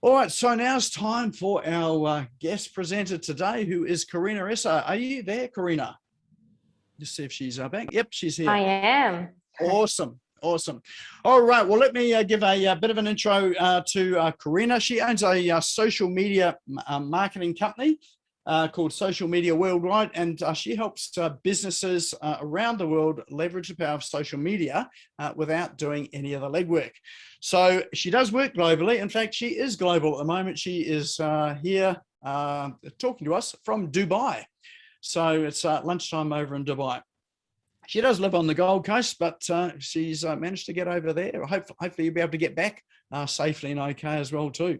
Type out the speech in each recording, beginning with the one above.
All right, so now it's time for our guest presenter today, who is Corinna Essa. Are you there, Corinna? Just see if she's back. Yep, she's here. I am. Awesome. Awesome. All right. Well, let me give a bit of an intro to Corinna. She owns a social media marketing company called Social Media Worldwide, and she helps businesses around the world leverage the power of social media without doing any of the legwork. So she does work globally. In fact, she is global at the moment. She is here talking to us from Dubai. So it's lunchtime over in Dubai. She does live on the Gold Coast, but she's managed to get over there. Hopefully you'll be able to get back safely and okay as well too.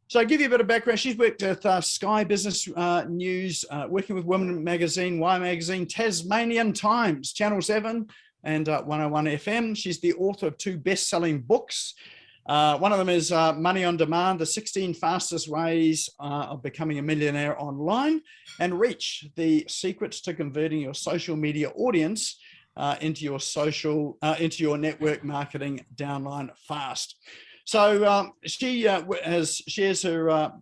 So I'll give you a bit of background. She's worked with Sky Business News, working with Women Magazine, Y Magazine, Tasmanian Times, Channel 7 and 101 FM. She's the author of 2 best-selling books. One of them is Money on Demand, the 16 fastest ways of becoming a millionaire online, and Reach, the secrets to converting your social media audience into your network marketing downline fast. So she shares her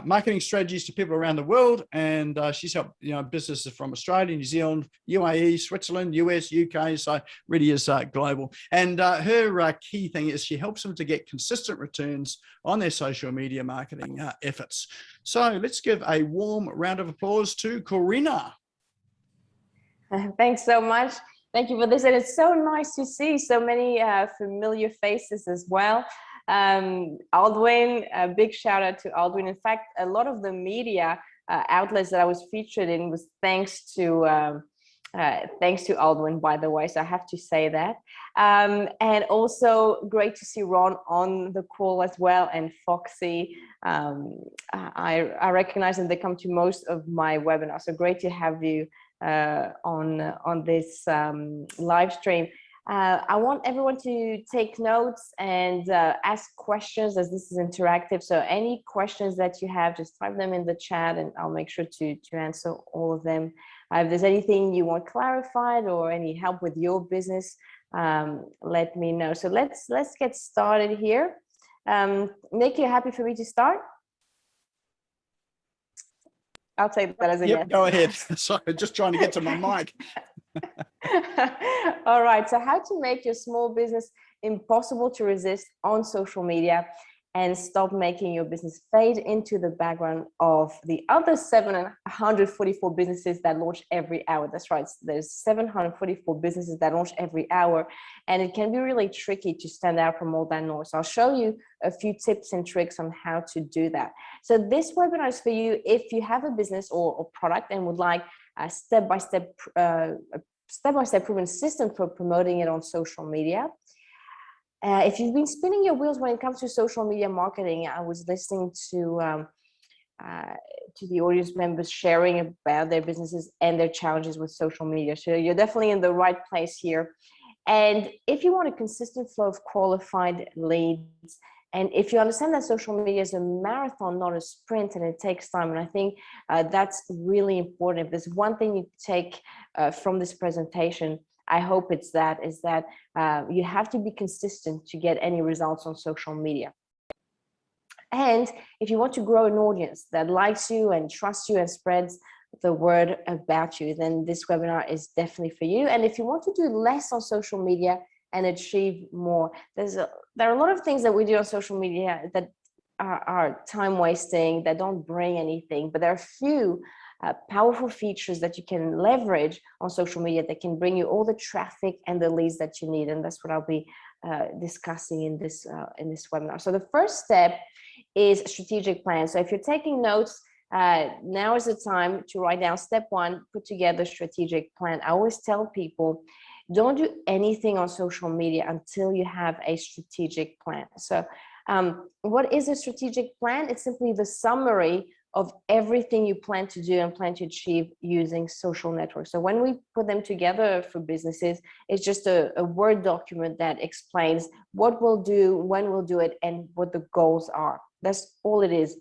marketing strategies to people around the world, and she's helped businesses from Australia, New Zealand, UAE, Switzerland, US, UK. So really is global. And her key thing is she helps them to get consistent returns on their social media marketing efforts. So let's give a warm round of applause to Corinna. Thanks so much. Thank you for this, and it's so nice to see so many familiar faces as well. Aldwin, a big shout out to Aldwin. In fact, a lot of the media outlets that I was featured in was thanks to Aldwin, by the way, so I have to say that. And also great to see Ron on the call as well, and Foxy. I recognize that they come to most of my webinars, so great to have you on this live stream. I want everyone to take notes and ask questions, as this is interactive. So any questions that you have, just type them in the chat and I'll make sure to answer all of them. If there's anything you want clarified or any help with your business, let me know. So let's get started here. Nik, you happy for me to start? I'll take that as a yes. Go ahead. Sorry, just trying to get to my mic. All right, so how to make your small business impossible to resist on social media and stop making your business fade into the background of the other 744 businesses that launch every hour. That's right, there's 744 businesses that launch every hour, and it can be really tricky to stand out from all that noise. So I'll show you a few tips and tricks on how to do that. So this webinar is for you if you have a business or product and would like a step-by-step proven system for promoting it on social media. If you've been spinning your wheels when it comes to social media marketing, I was listening to the audience members sharing about their businesses and their challenges with social media. So you're definitely in the right place here. And if you want a consistent flow of qualified leads, and if you understand that social media is a marathon, not a sprint, and it takes time, and I think that's really important. If there's one thing you take from this presentation, I hope it's that you have to be consistent to get any results on social media. And if you want to grow an audience that likes you and trusts you and spreads the word about you, then this webinar is definitely for you. And if you want to do less on social media and achieve more, there are a lot of things that we do on social media that are time wasting, that don't bring anything, but there are a few powerful features that you can leverage on social media that can bring you all the traffic and the leads that you need, and that's what I'll be discussing in this webinar. So the first step is strategic plan. So if you're taking notes, now is the time to write down step 1, put together strategic plan. I always tell people, don't do anything on social media until you have a strategic plan. So what is a strategic plan? It's simply the summary of everything you plan to do and plan to achieve using social networks. So when we put them together for businesses, it's just a Word document that explains what we'll do, when we'll do it, and what the goals are. That's all it is.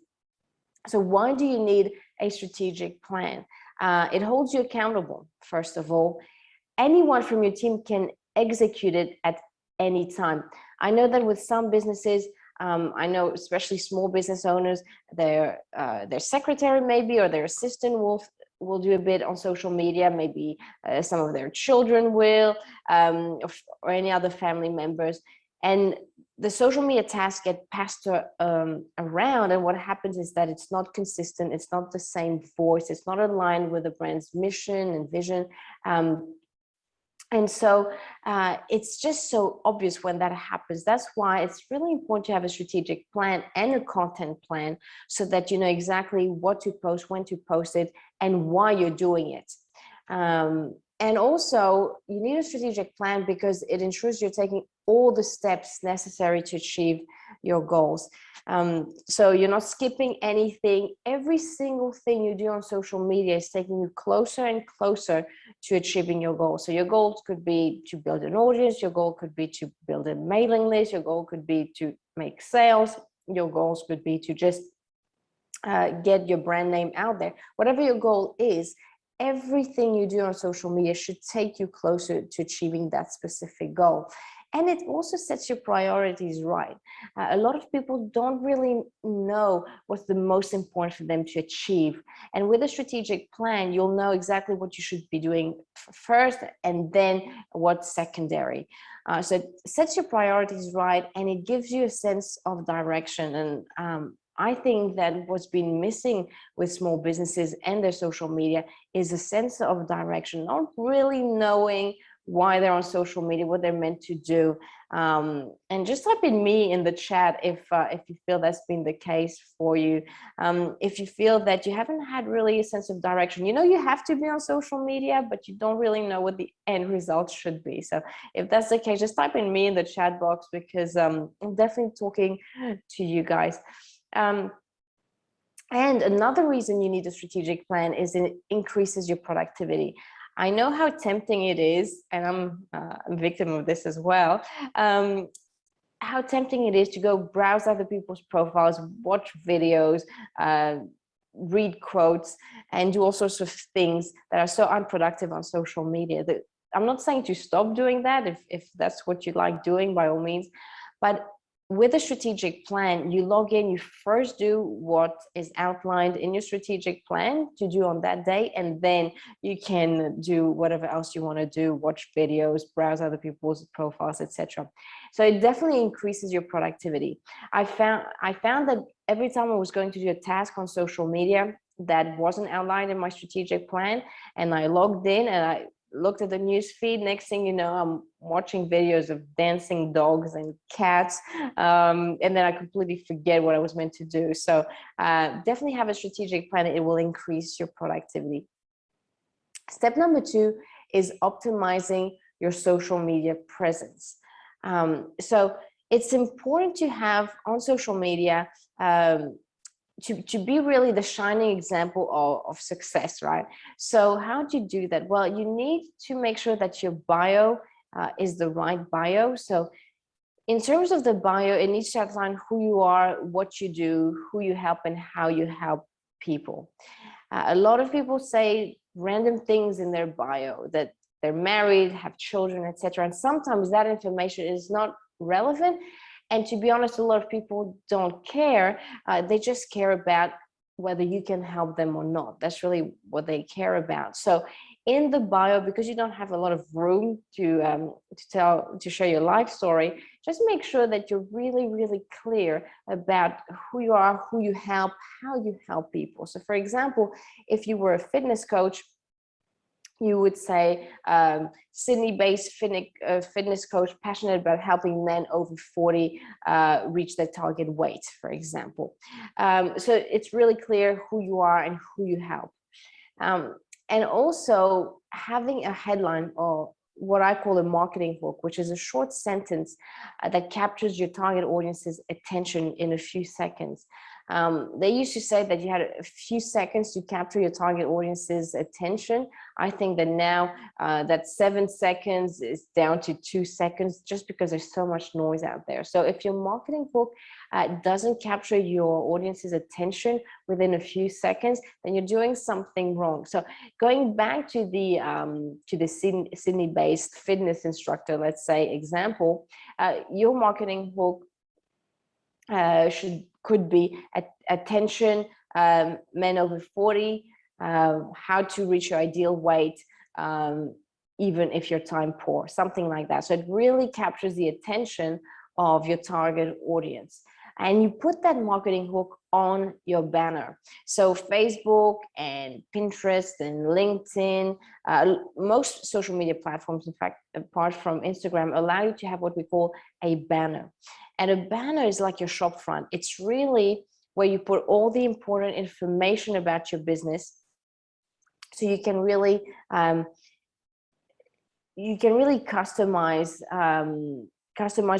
So why do you need a strategic plan? It holds you accountable, first of all. Anyone from your team can execute it at any time. I know that with some businesses, I know especially small business owners, their secretary maybe, or their assistant will do a bit on social media. Maybe some of their children will, or any other family members. And the social media tasks get passed around, and what happens is that it's not consistent, it's not the same voice, it's not aligned with the brand's mission and vision. And so it's just so obvious when that happens. That's why it's really important to have a strategic plan and a content plan, so that you know exactly what to post, when to post it, and why you're doing it. And also, you need a strategic plan because it ensures you're taking all the steps necessary to achieve your goals. So you're not skipping anything. Every single thing you do on social media is taking you closer and closer to achieving your goals. So your goals could be to build an audience. Your goal could be to build a mailing list. Your goal could be to make sales. Your goals could be to just get your brand name out there. Whatever your goal is, everything you do on social media should take you closer to achieving that specific goal. And it also sets your priorities right. A lot of people don't really know what's the most important for them to achieve. And with a strategic plan, you'll know exactly what you should be doing first and then what's secondary. So it sets your priorities right, and it gives you a sense of direction. And I think that what's been missing with small businesses and their social media is a sense of direction, not really knowing why they're on social media, what they're meant to do. And just type in me in the chat if you feel that's been the case for you. If you feel that you haven't had really a sense of direction, you know you have to be on social media, but you don't really know what the end result should be. So if that's the case, just type in me in the chat box, because I'm definitely talking to you guys. And another reason you need a strategic plan is it increases your productivity. I know how tempting it is, and I'm a victim of this as well, how tempting it is to go browse other people's profiles, watch videos, read quotes, and do all sorts of things that are so unproductive on social media. I'm not saying to stop doing that. If that's what you like doing, by all means. But with a strategic plan, you log in, you first do what is outlined in your strategic plan to do on that day, and then you can do whatever else you want to do, watch videos, browse other people's profiles, etc. So it definitely increases your productivity. I found that every time I was going to do a task on social media that wasn't outlined in my strategic plan, and I logged in and I looked at the news feed, next thing you know, I'm watching videos of dancing dogs and cats, and then I completely forget what I was meant to do. So definitely have a strategic plan. It will increase your productivity. Step number 2 is optimizing your social media presence. So it's important to have on social media to be really the shining example of success, right? So how do you do that? Well, you need to make sure that your bio is the right bio. So in terms of the bio, it needs to outline who you are, what you do, who you help, and how you help people. A lot of people say random things in their bio, that they're married, have children, etc. And sometimes that information is not relevant. And to be honest, a lot of people don't care. They just care about whether you can help them or not. That's really what they care about. So in the bio, because you don't have a lot of room to share your life story, just make sure that you're really, really clear about who you are, who you help, how you help people. So for example, if you were a fitness coach, you would say Sydney-based fitness coach passionate about helping men over 40 reach their target weight, for example. So it's really clear who you are and who you help. And also having a headline, or what I call a marketing hook, which is a short sentence that captures your target audience's attention in a few seconds. They used to say that you had a few seconds to capture your target audience's attention. I think that now that 7 seconds is down to 2 seconds, just because there's so much noise out there. So if your marketing hook doesn't capture your audience's attention within a few seconds, then you're doing something wrong. So going back to the Sydney-based fitness instructor, let's say, example, your marketing hook could be attention, men over 40, how to reach your ideal weight, even if you're time poor, something like that. So it really captures the attention of your target audience. And you put that marketing hook on your banner. So Facebook and Pinterest and LinkedIn, most social media platforms, in fact, apart from Instagram, allow you to have what we call a banner. And a banner is like your shop front. It's really where you put all the important information about your business. So you can really customize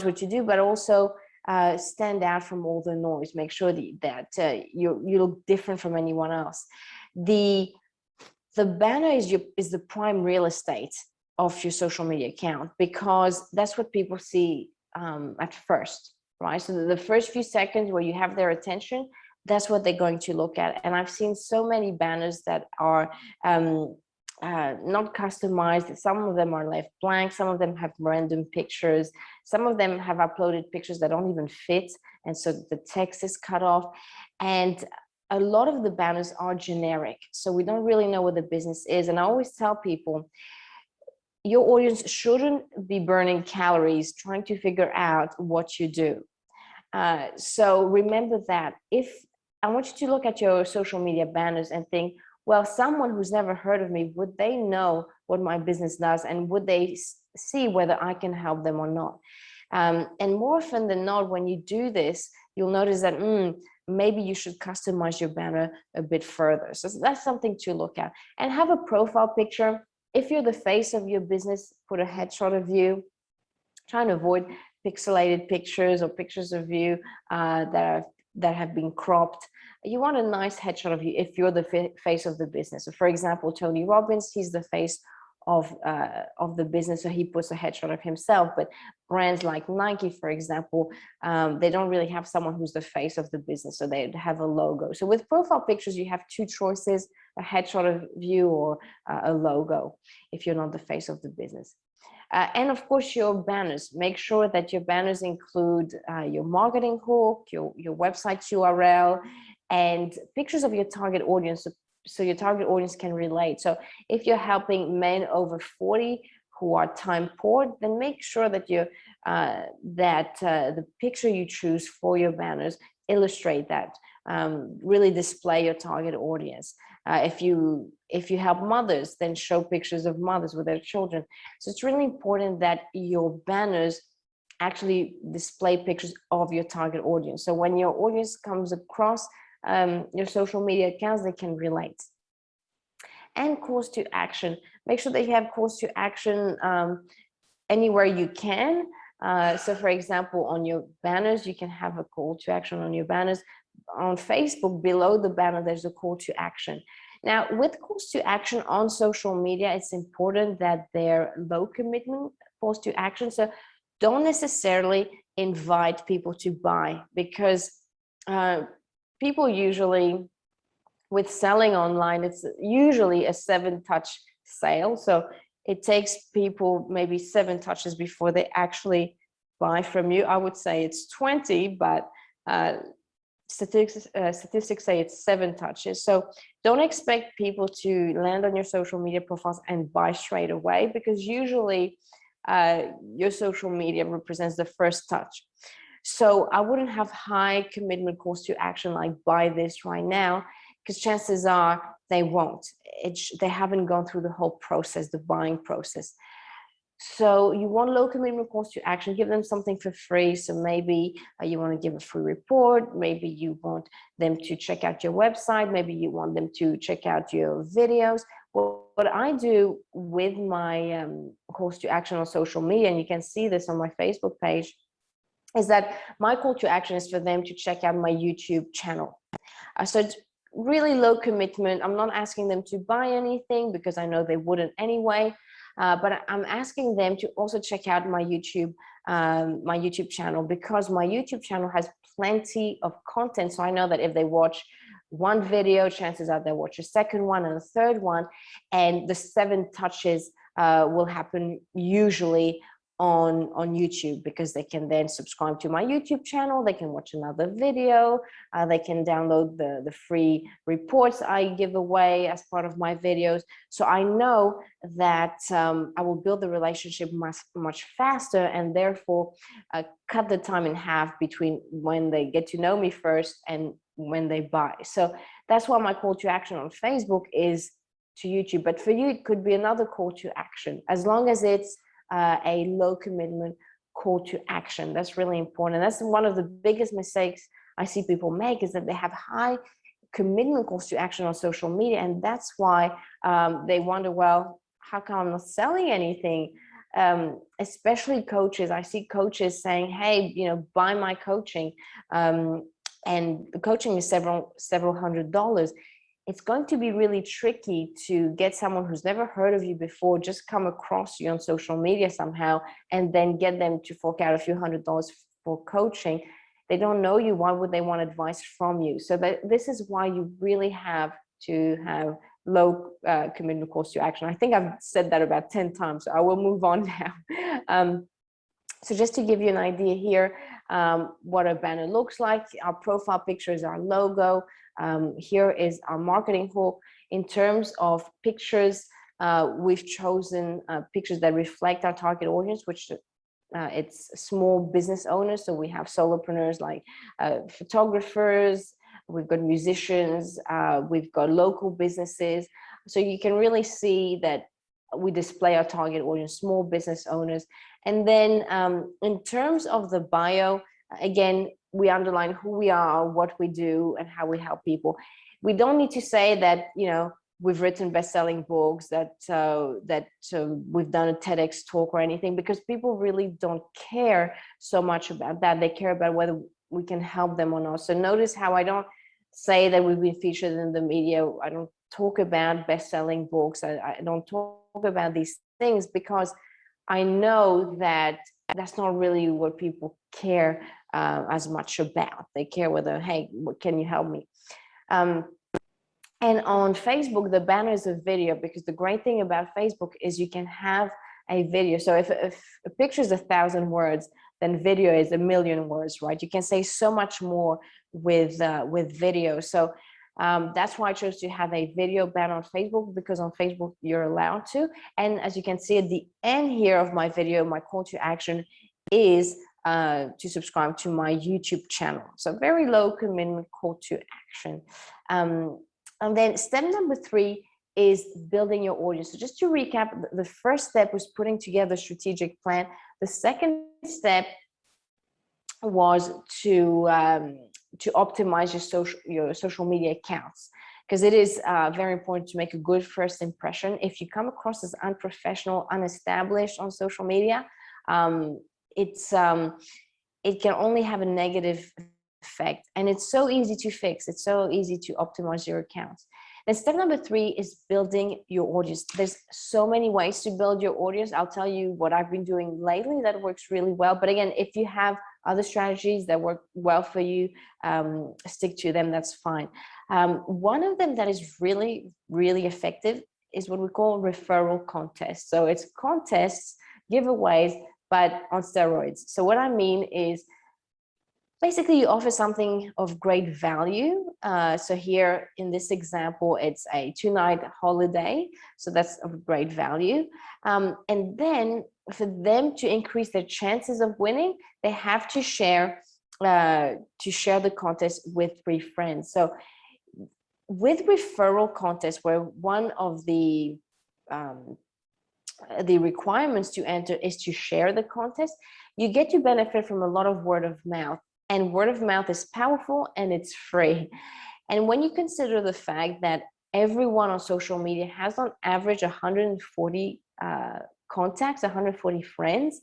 what you do, but also stand out from all the noise. Make sure that you look different from anyone else. The banner is the prime real estate of your social media account, because that's what people see at first, right? So the first few seconds where you have their attention, that's what they're going to look at. And I've seen so many banners that are not customized. Some of them are left blank. Some of them have random pictures. Some of them have uploaded pictures that don't even fit, and so the text is cut off. And a lot of the banners are generic, so we don't really know what the business is. And I always tell people, your audience shouldn't be burning calories trying to figure out what you do. So remember that. If I want you to look at your social media banners and think, well, someone who's never heard of me, would they know what my business does, and would they see whether I can help them or not? And more often than not, when you do this, you'll notice that maybe you should customize your banner a bit further. So that's something to look at. And have a profile picture. If you're the face of your business, put a headshot of you. Try and avoid pixelated pictures or pictures of you that have been cropped. You want a nice headshot of you if you're the face of the business. So for example, Tony Robbins, he's the face of the business, so he puts a headshot of himself. But brands like Nike, for example, they don't really have someone who's the face of the business, so they have a logo. So with profile pictures, you have two choices: a headshot of you or a logo if you're not the face of the business. And of course, your banners. Make sure that your banners include your marketing hook, your website URL, and pictures of your target audience, so your target audience can relate. So if you're helping men over 40 who are time poor, then make sure that the picture you choose for your banners illustrate that, really display your target audience. If you help mothers, then show pictures of mothers with their children. So it's really important that your banners actually display pictures of your target audience. So when your audience comes across your social media accounts, they can relate. And calls to action. Make sure that you have calls to action anywhere you can. So for example, on your banners, you can have a call to action on your banners. On Facebook, below the banner, there's a call to action. Now, with calls to action on social media, it's important that they're low commitment calls to action. So don't necessarily invite people to buy, because people usually, with selling online, it's usually a 7-touch sale. So it takes people maybe 7 touches before they actually buy from you. I would say it's 20, but statistics say it's 7 touches. So don't expect people to land on your social media profiles and buy straight away, because usually your social media represents the first touch. So I wouldn't have high commitment calls to action like buy this right now, because chances are they won't. They haven't gone through the whole process, the buying process. So you want low commitment calls to action. Give them something for free. So maybe you want to give a free report. Maybe you want them to check out your website. Maybe you want them to check out your videos. Well, what I do with my calls to action on social media, and you can see this on my Facebook page, is that my call to action is for them to check out my YouTube channel. So it's really low commitment. I'm not asking them to buy anything, because I know they wouldn't anyway. But I'm asking them to also check out my YouTube channel, because my YouTube channel has plenty of content. So I know that if they watch one video, chances are they'll watch a second one and a third one, and the 7 touches will happen usually on YouTube, because they can then subscribe to my YouTube channel, they can watch another video, they can download the free reports I give away as part of my videos. So I know that I will build the relationship much faster, and therefore cut the time in half between when they get to know me first and when they buy. So that's why my call to action on Facebook is to YouTube. But for you, it could be another call to action, as long as it's a low commitment call to action. That's really important. That's one of the biggest mistakes I see people make, is that they have high commitment calls to action on social media, and that's why they wonder, well, how come I'm not selling anything? Especially coaches. I see coaches saying, hey, buy my coaching, and the coaching is several $100s. It's going to be really tricky to get someone who's never heard of you before, just come across you on social media somehow, and then get them to fork out a few $100s for coaching. They don't know you. Why would they want advice from you? So this is why you really have to have low commitment calls to action. I think I've said that about 10 times, so I will move on now. So just to give you an idea here, what a banner looks like, our profile picture is our logo. Here is our marketing hook. In terms of pictures, we've chosen pictures that reflect our target audience, which it's small business owners. So we have solopreneurs like photographers, we've got musicians, we've got local businesses. So you can really see that we display our target audience, small business owners. And then in terms of the bio, again, we underline who we are, what we do, and how we help people. We don't need to say that, we've written best-selling books, that we've done a TEDx talk or anything, because people really don't care so much about that. They care about whether we can help them or not. So notice how I don't say that we've been featured in the media. I don't talk about best-selling books. I don't talk about these things, because I know that that's not really what people care as much about. They care whether, hey, can you help me? And on Facebook, the banner is a video, because the great thing about Facebook is you can have a video. So if a picture is 1,000 words, then video is 1,000,000 words, right? You can say so much more with video. So that's why I chose to have a video banner on Facebook, because on Facebook you're allowed to. And as you can see at the end here of my video, my call to action is to subscribe to my YouTube channel. So very low commitment call to action. And then step number 3 is building your audience. So just to recap, the first step was putting together a strategic plan. The second step was to optimize your social media accounts, because it is very important to make a good first impression. If you come across as unprofessional, unestablished on social media, it can only have a negative effect, and it's so easy to fix. It's so easy to optimize your accounts. Then step number 3 is building your audience. There's so many ways to build your audience. I'll tell you what I've been doing lately that works really well. But again, if you have other strategies that work well for you, stick to them, that's fine. One of them that is really, really effective is what we call referral contests. So it's contests, giveaways, but on steroids. So what I mean is, basically, you offer something of great value. So here in this example, it's a 2-night holiday. So that's of great value. And then for them to increase their chances of winning, they have to share the contest with 3 friends. So with referral contests, where one of the requirements to enter is to share the contest, you get to benefit from a lot of word of mouth. And word of mouth is powerful, and it's free. And when you consider the fact that everyone on social media has on average 140 contacts, 140 friends,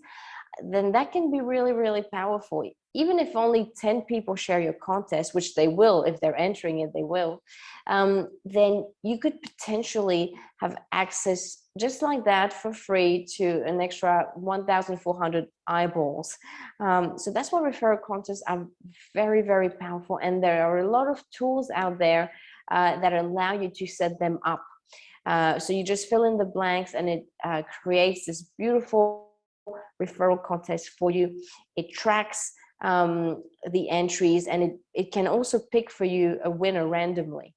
then that can be really, really powerful. Even if only 10 people share your contest, which they will, if they're entering it, they will, then you could potentially have access just like that for free to an extra 1,400 eyeballs. So that's why referral contests are very, very powerful. And there are a lot of tools out there that allow you to set them up. So you just fill in the blanks, and it creates this beautiful referral contests for you. It tracks the entries, and it can also pick for you a winner randomly.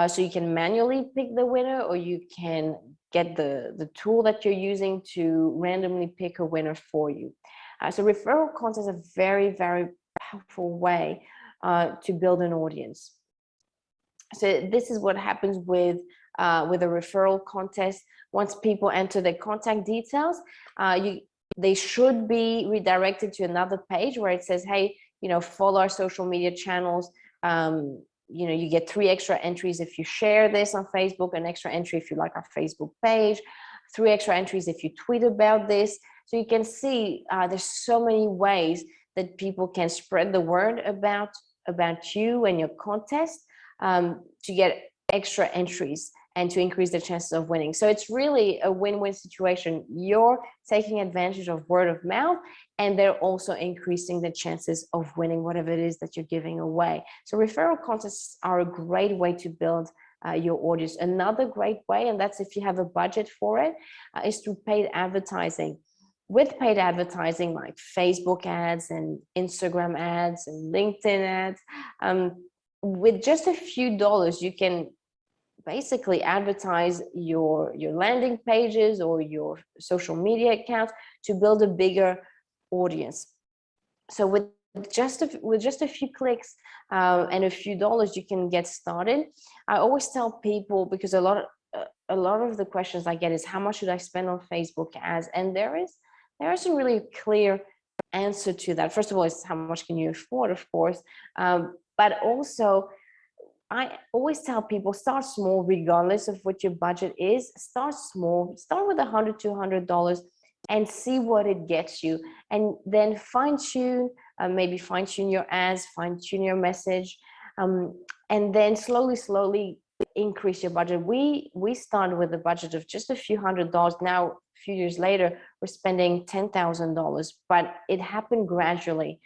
So you can manually pick the winner, or you can get the tool that you're using to randomly pick a winner for you. So referral contests are a very, very powerful way to build an audience. So this is what happens with a referral contest. Once people enter their contact details, they should be redirected to another page where it says, hey, follow our social media channels. You get 3 extra entries if you share this on Facebook, an extra entry if you like our Facebook page, 3 extra entries if you tweet about this. So you can see there's so many ways that people can spread the word about you and your contest to get extra entries and to increase the chances of winning. So it's really a win-win situation. You're taking advantage of word of mouth, and they're also increasing the chances of winning whatever it is that you're giving away. So referral contests are a great way to build your audience. Another great way, and that's if you have a budget for it, is through paid advertising. With paid advertising like Facebook ads and Instagram ads and LinkedIn ads, with just a few dollars, you can basically advertise your landing pages or your social media accounts to build a bigger audience. So with just a few clicks and a few dollars, you can get started. I always tell people, because a lot of the questions I get is, how much should I spend on Facebook ads? And there isn't really a clear answer to that. First of all, it's how much can you afford, of course, but also I always tell people, start small, regardless of what your budget is. Start small, start with $100, $200 and see what it gets you. And then fine tune, maybe fine tune your ads, fine tune your message, and then slowly increase your budget. We started with a budget of just a few $100s. Now, a few years later, we're spending $10,000, but it happened gradually.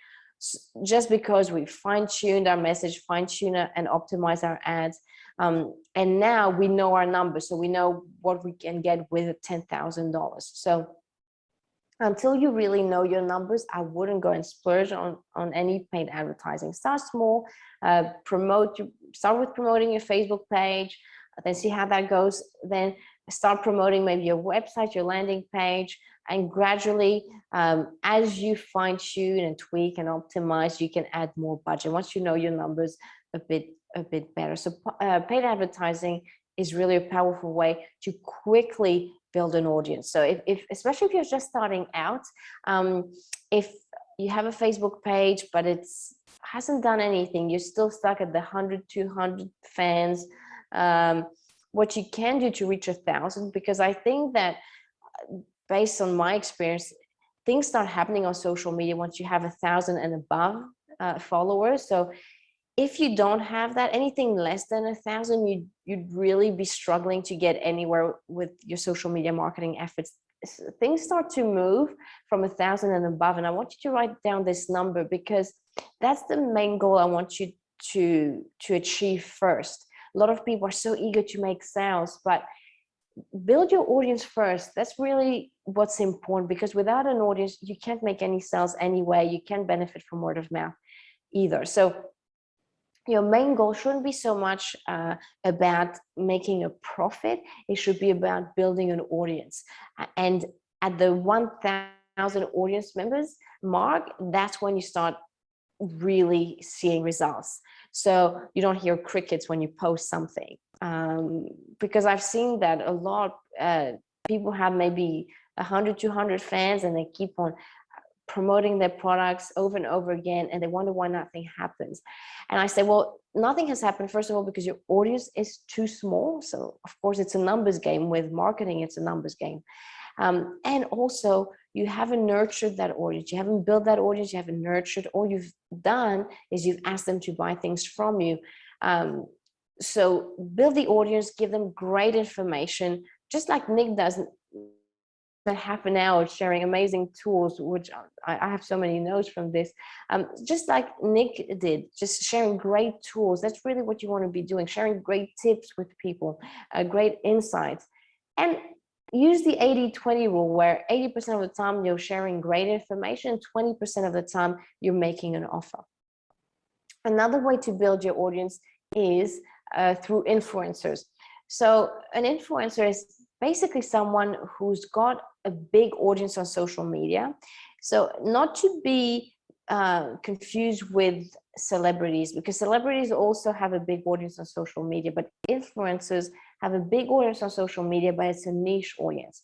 Just because we fine-tuned our message, fine-tune and optimize our ads. And now we know our numbers, so we know what we can get with $10,000. So until you really know your numbers, I wouldn't go and splurge on any paid advertising. Start small, start with promoting your Facebook page, then see how that goes. Then start promoting maybe your website, your landing page, and gradually, as you fine tune and tweak and optimize, you can add more budget once you know your numbers a bit better. So paid advertising is really a powerful way to quickly build an audience. So especially if you're just starting out, if you have a Facebook page, but it hasn't done anything, you're still stuck at the 100, 200 fans, what you can do to reach 1,000, because I think that based on my experience, things start happening on social media once you have 1,000 and above followers. So if you don't have that, anything less than 1,000, you'd really be struggling to get anywhere with your social media marketing efforts. Things start to move from 1,000 and above. And I want you to write down this number, because that's the main goal I want you to achieve first. A lot of people are so eager to make sales, but build your audience first. That's really what's important, because without an audience, you can't make any sales anyway. You can't benefit from word of mouth either. So your main goal shouldn't be so much about making a profit. It should be about building an audience. And at the 1,000 audience members mark, that's when you start really seeing results. So you don't hear crickets when you post something, because I've seen that a lot. People have maybe 100, 200 fans, and they keep on promoting their products over and over again, and they wonder why nothing happens. And I say, well, nothing has happened, first of all, because your audience is too small. So of course it's a numbers game. With marketing, it's a numbers game. And also, you haven't nurtured that audience. You haven't built that audience. You haven't nurtured. All you've done is you've asked them to buy things from you. So build the audience, give them great information, just like Nik does. Half an hour sharing amazing tools, which I have so many notes from this, just like Nik did, just sharing great tools. That's really what you want to be doing, sharing great tips with people, great insights. And use the 80-20 rule, where 80% of the time you're sharing great information, 20% of the time you're making an offer. Another way to build your audience is through influencers. So an influencer is basically someone who's got a big audience on social media. So not to be confused with celebrities, because celebrities also have a big audience on social media, but influencers have a big audience on social media, but it's a niche audience.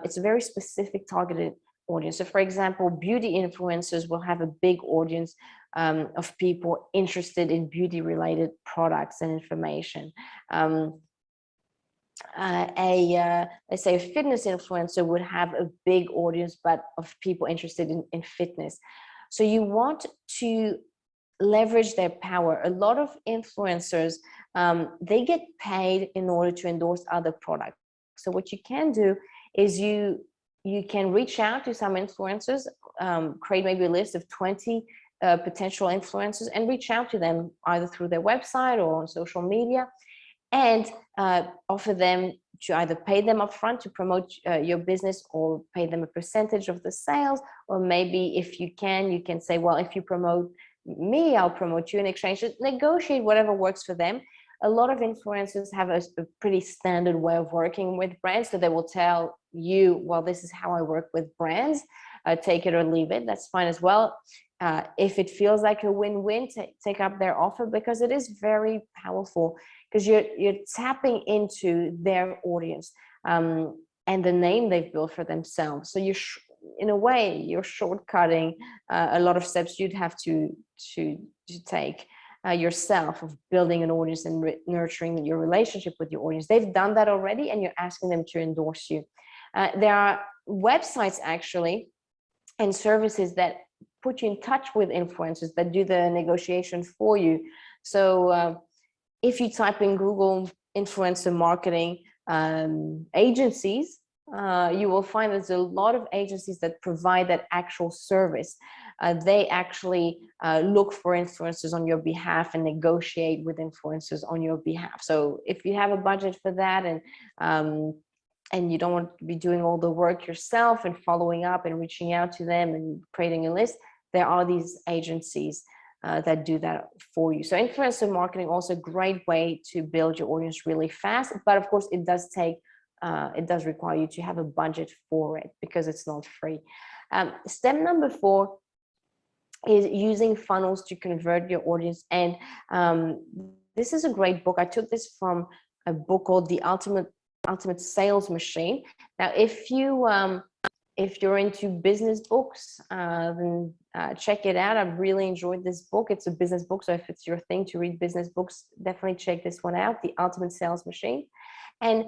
It's a very specific targeted audience. So for example, beauty influencers will have a big audience of people interested in beauty related products and information. Let's say a fitness influencer would have a big audience, but of people interested in fitness. So you want to leverage their power. A lot of influencers, they get paid in order to endorse other products. So what you can do is you can reach out to some influencers, create maybe a list of 20 potential influencers and reach out to them either through their website or on social media, and offer them to either pay them upfront to promote your business, or pay them a percentage of the sales. Or maybe if you can say, well, if you promote me, I'll promote you in exchange. Just negotiate whatever works for them. A lot of influencers have a pretty standard way of working with brands, so they will tell you, well, this is how I work with brands, take it or leave it. That's fine as well. If it feels like a win-win, take up their offer, because it is very powerful, because you're tapping into their audience and the name they've built for themselves. So in a way, you're shortcutting a lot of steps you'd have to take yourself, of building an audience and nurturing your relationship with your audience. They've done that already, and you're asking them to endorse you. There are websites actually and services that put you in touch with influencers that do the negotiation for you. So if you type in Google influencer marketing agencies, you will find there's a lot of agencies that provide that actual service. They actually look for influencers on your behalf and negotiate with influencers on your behalf. So if you have a budget for that, and you don't want to be doing all the work yourself and following up and reaching out to them and creating a list, there are these agencies that do that for you. So influencer marketing, also a great way to build your audience really fast. But of course, it does require you to have a budget for it, because it's not free. Step number 4 is using funnels to convert your audience. And this is a great book. I took this from a book called The Ultimate Sales Machine. Now, if you're into business books, then check it out. I've really enjoyed this book. It's a business book, so if it's your thing to read business books, definitely check this one out, The Ultimate Sales Machine. And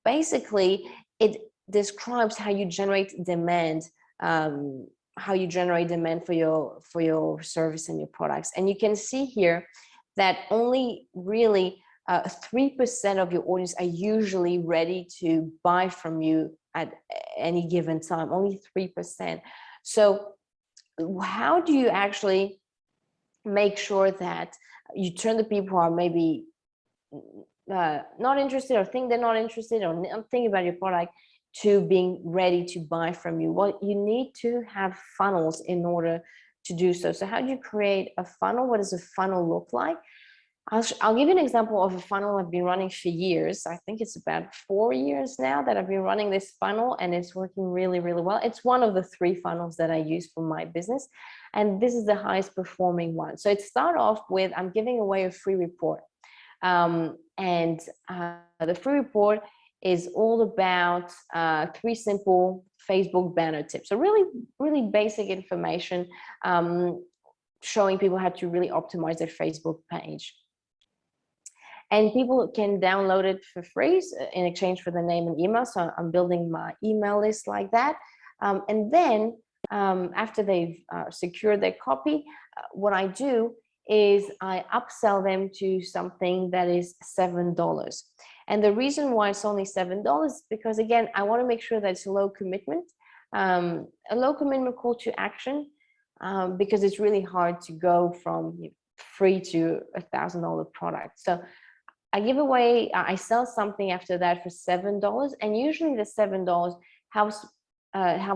basically, it describes how you generate demand, for your service and your products. And you can see here that only really 3% of your audience are usually ready to buy from you at any given time, only 3%. So how do you actually make sure that you turn the people who are maybe not interested, or think they're not interested, or not thinking about your product, to being ready to buy from you? Well, you need to have funnels in order to do so. So how do you create a funnel? What does a funnel look like? I'll give you an example of a funnel I've been running for years. I think it's about 4 years now that I've been running this funnel, and it's working really, really well. It's one of the 3 funnels that I use for my business, and this is the highest performing one. So it started off with, I'm giving away a free report. The free report is all about 3 simple Facebook banner tips. So really, really basic information, showing people how to really optimize their Facebook page. And people can download it for free in exchange for the name and email. So I'm building my email list like that. And then after they've secured their copy, what I do is I upsell them to something that is $7. And the reason why it's only $7 is because, again, I want to make sure that it's a low commitment call to action, because it's really hard to go from free to $1,000 product. So give away, I sell something after that for $7, and usually the $7 helps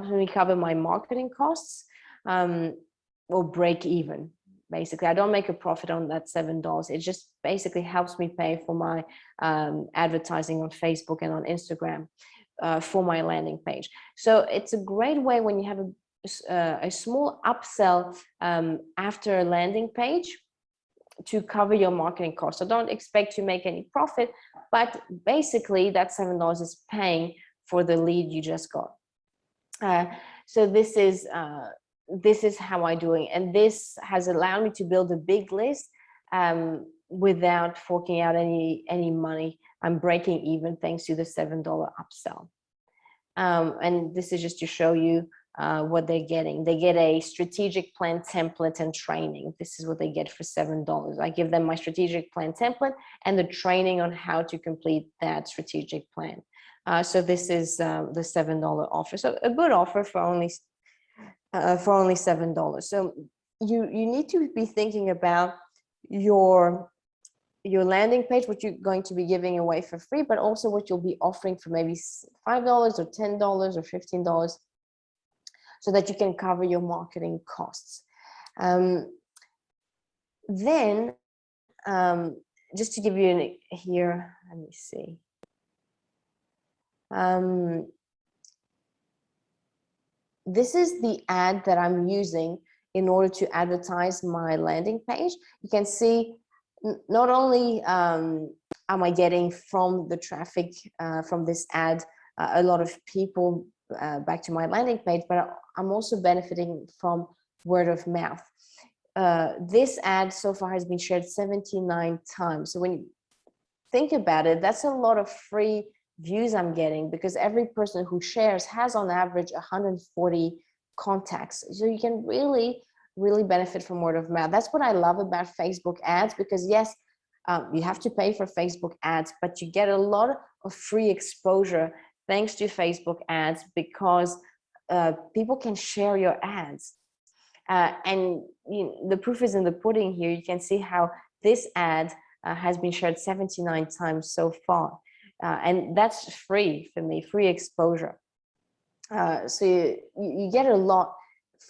me cover my marketing costs, or break even. Basically, I don't make a profit on that $7. It just basically helps me pay for my advertising on Facebook and on Instagram for my landing page. So it's a great way when you have a small upsell after a landing page to cover your marketing costs. So don't expect to make any profit, but basically that $7 is paying for the lead you just got. So this is how I do it, and this has allowed me to build a big list without forking out any money. I'm breaking even thanks to the $7 upsell. And this is just to show you what they're getting. They get a strategic plan template and training. This is what they get for $7. I give them my strategic plan template and the training on how to complete that strategic plan. So this is the $7 offer. So a good offer for only $7. So you need to be thinking about your landing page, what you're going to be giving away for free, but also what you'll be offering for maybe $5 or $10 or $15, so that you can cover your marketing costs. Then, just to give you here, let me see. This is the ad that I'm using in order to advertise my landing page. You can see not only am I getting from the traffic from this ad a lot of people back to my landing page, but I'm also benefiting from word of mouth. This ad so far has been shared 79 times. So when you think about it, that's a lot of free views I'm getting, because every person who shares has on average 140 contacts. So you can really benefit from word of mouth. That's what I love about Facebook ads, because yes, you have to pay for Facebook ads, but you get a lot of free exposure thanks to Facebook ads, because people can share your ads. And the proof is in the pudding here. You can see how this ad has been shared 79 times so far. And that's free for me, free exposure. So you get a lot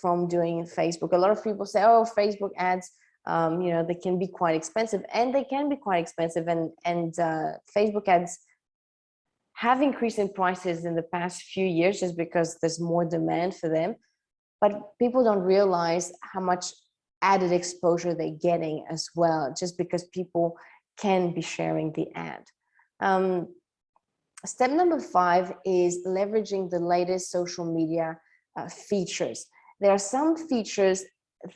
from doing Facebook. A lot of people say, oh, Facebook ads, they can be quite expensive, and they can be quite expensive. And Facebook ads have increased in prices in the past few years just because there's more demand for them. But people don't realize how much added exposure they're getting as well, just because people can be sharing the ad. Step number 5 is leveraging the latest social media features. There are some features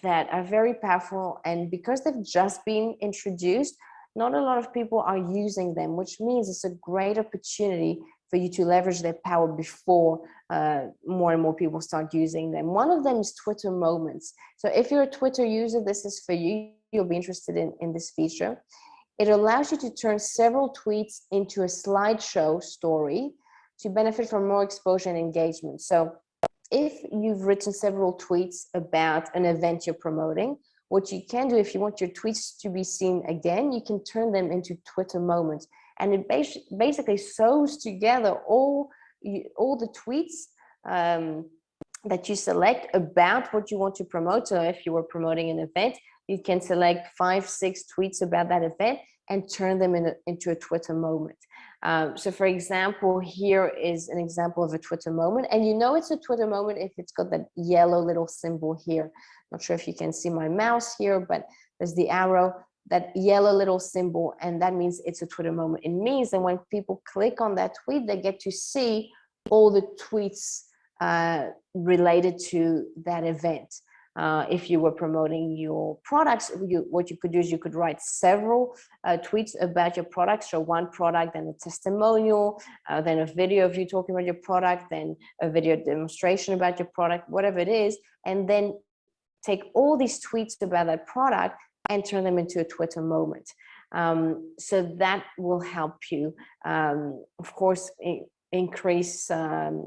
that are very powerful, and because they've just been introduced, not a lot of people are using them, which means it's a great opportunity for you to leverage their power before more and more people start using them. One of them is Twitter Moments. So if you're a Twitter user, this is for you. You'll be interested in this feature. It allows you to turn several tweets into a slideshow story to benefit from more exposure and engagement. So if you've written several tweets about an event you're promoting, what you can do, if you want your tweets to be seen again, you can turn them into Twitter Moments. And it basically sews together all the tweets that you select about what you want to promote. So if you were promoting an event, you can select 5-6 tweets about that event and turn them into a Twitter moment. So for example, here is an example of a Twitter moment. And you know it's a Twitter moment if it's got that yellow little symbol here. Not sure if you can see my mouse here, but there's the arrow, that yellow little symbol, and that means it's a Twitter moment. It means that when people click on that tweet, they get to see all the tweets related to that event. If you were promoting your products, what you could do is you could write several tweets about your products. So one product, then a testimonial, then a video of you talking about your product, then a video demonstration about your product, whatever it is, and then take all these tweets about that product and turn them into a Twitter moment. So that will help you, of course, increase the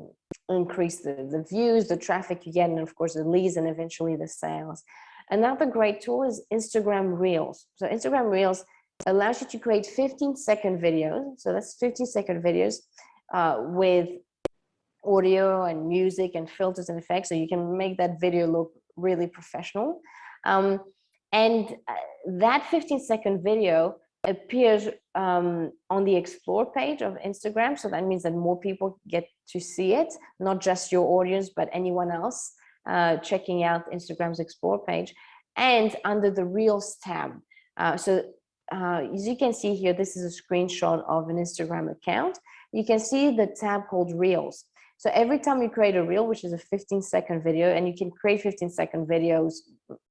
views, the traffic you get, and of course the leads, and eventually the sales. Another great tool is Instagram Reels. So Instagram Reels allows you to create 15-second videos. So that's 15-second videos with audio and music and filters and effects. So you can make that video look really professional. And that 15-second video appears on the explore page of Instagram. So that means that more people get to see it, not just your audience, but anyone else checking out Instagram's explore page, and under the Reels tab. As you can see here, this is a screenshot of an Instagram account. You can see the tab called Reels. So every time you create a reel, which is a 15-second video, and you can create 15-second videos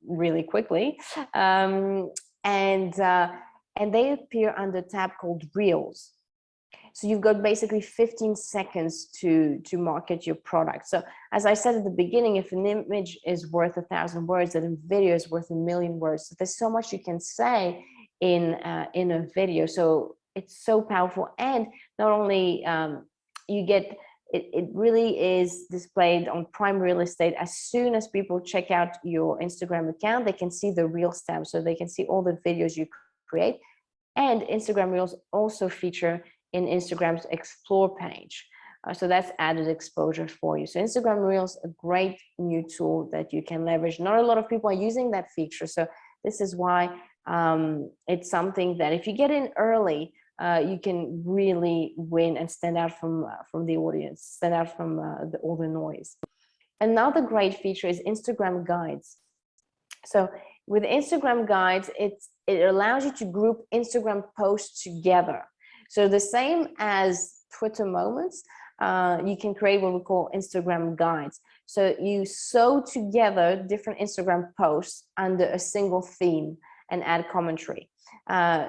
really quickly, and they appear under a tab called Reels. So you've got basically 15 seconds to market your product. So as I said at the beginning, if an image is worth 1,000 words, then a video is worth 1,000,000 words. So there's so much you can say in a video. So it's so powerful. And not only you get, it really is displayed on prime real estate. As soon as people check out your Instagram account, they can see the Reels tab. So they can see all the videos you create. And Instagram Reels also feature in Instagram's explore page. So that's added exposure for you. So Instagram Reels, a great new tool that you can leverage. Not a lot of people are using that feature. So this is why it's something that if you get in early, you can really win and stand out from the audience, stand out from all the noise. Another great feature is Instagram Guides. So with Instagram Guides, it allows you to group Instagram posts together. So the same as Twitter Moments, you can create what we call Instagram Guides. So you sew together different Instagram posts under a single theme and add commentary.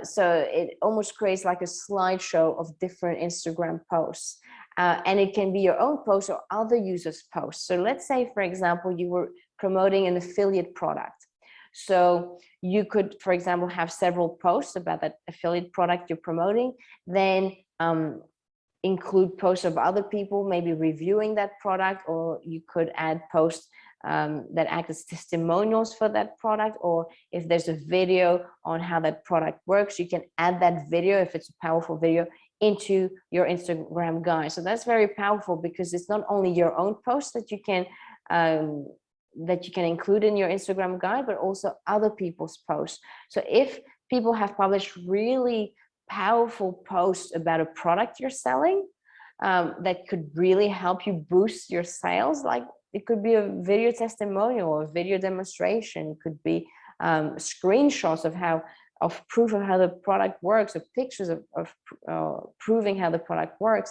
So it almost creates like a slideshow of different Instagram posts. And it can be your own post or other users' posts. So let's say, for example, you were promoting an affiliate product. So you could, for example, have several posts about that affiliate product you're promoting, then include posts of other people, maybe reviewing that product, or you could add posts that act as testimonials for that product, or if there's a video on how that product works, you can add that video, if it's a powerful video, into your Instagram guide. So that's very powerful because it's not only your own post that you can include in your Instagram guide, but also other people's posts. So if people have published really powerful posts about a product you're selling that could really help you boost your sales, like it could be a video testimonial or a video demonstration, it could be screenshots of proof of how the product works, or pictures of proving how the product works,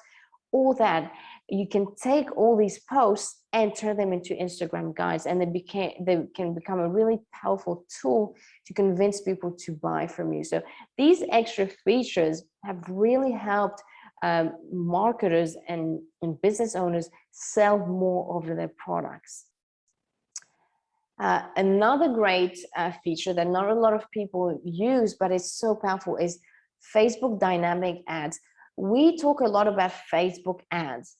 all that, you can take all these posts and turn them into Instagram guides, and they can become a really powerful tool to convince people to buy from you. So these extra features have really helped marketers and business owners sell more of their products. Another great feature that not a lot of people use, but it's so powerful, is Facebook dynamic ads. We talk a lot about Facebook ads,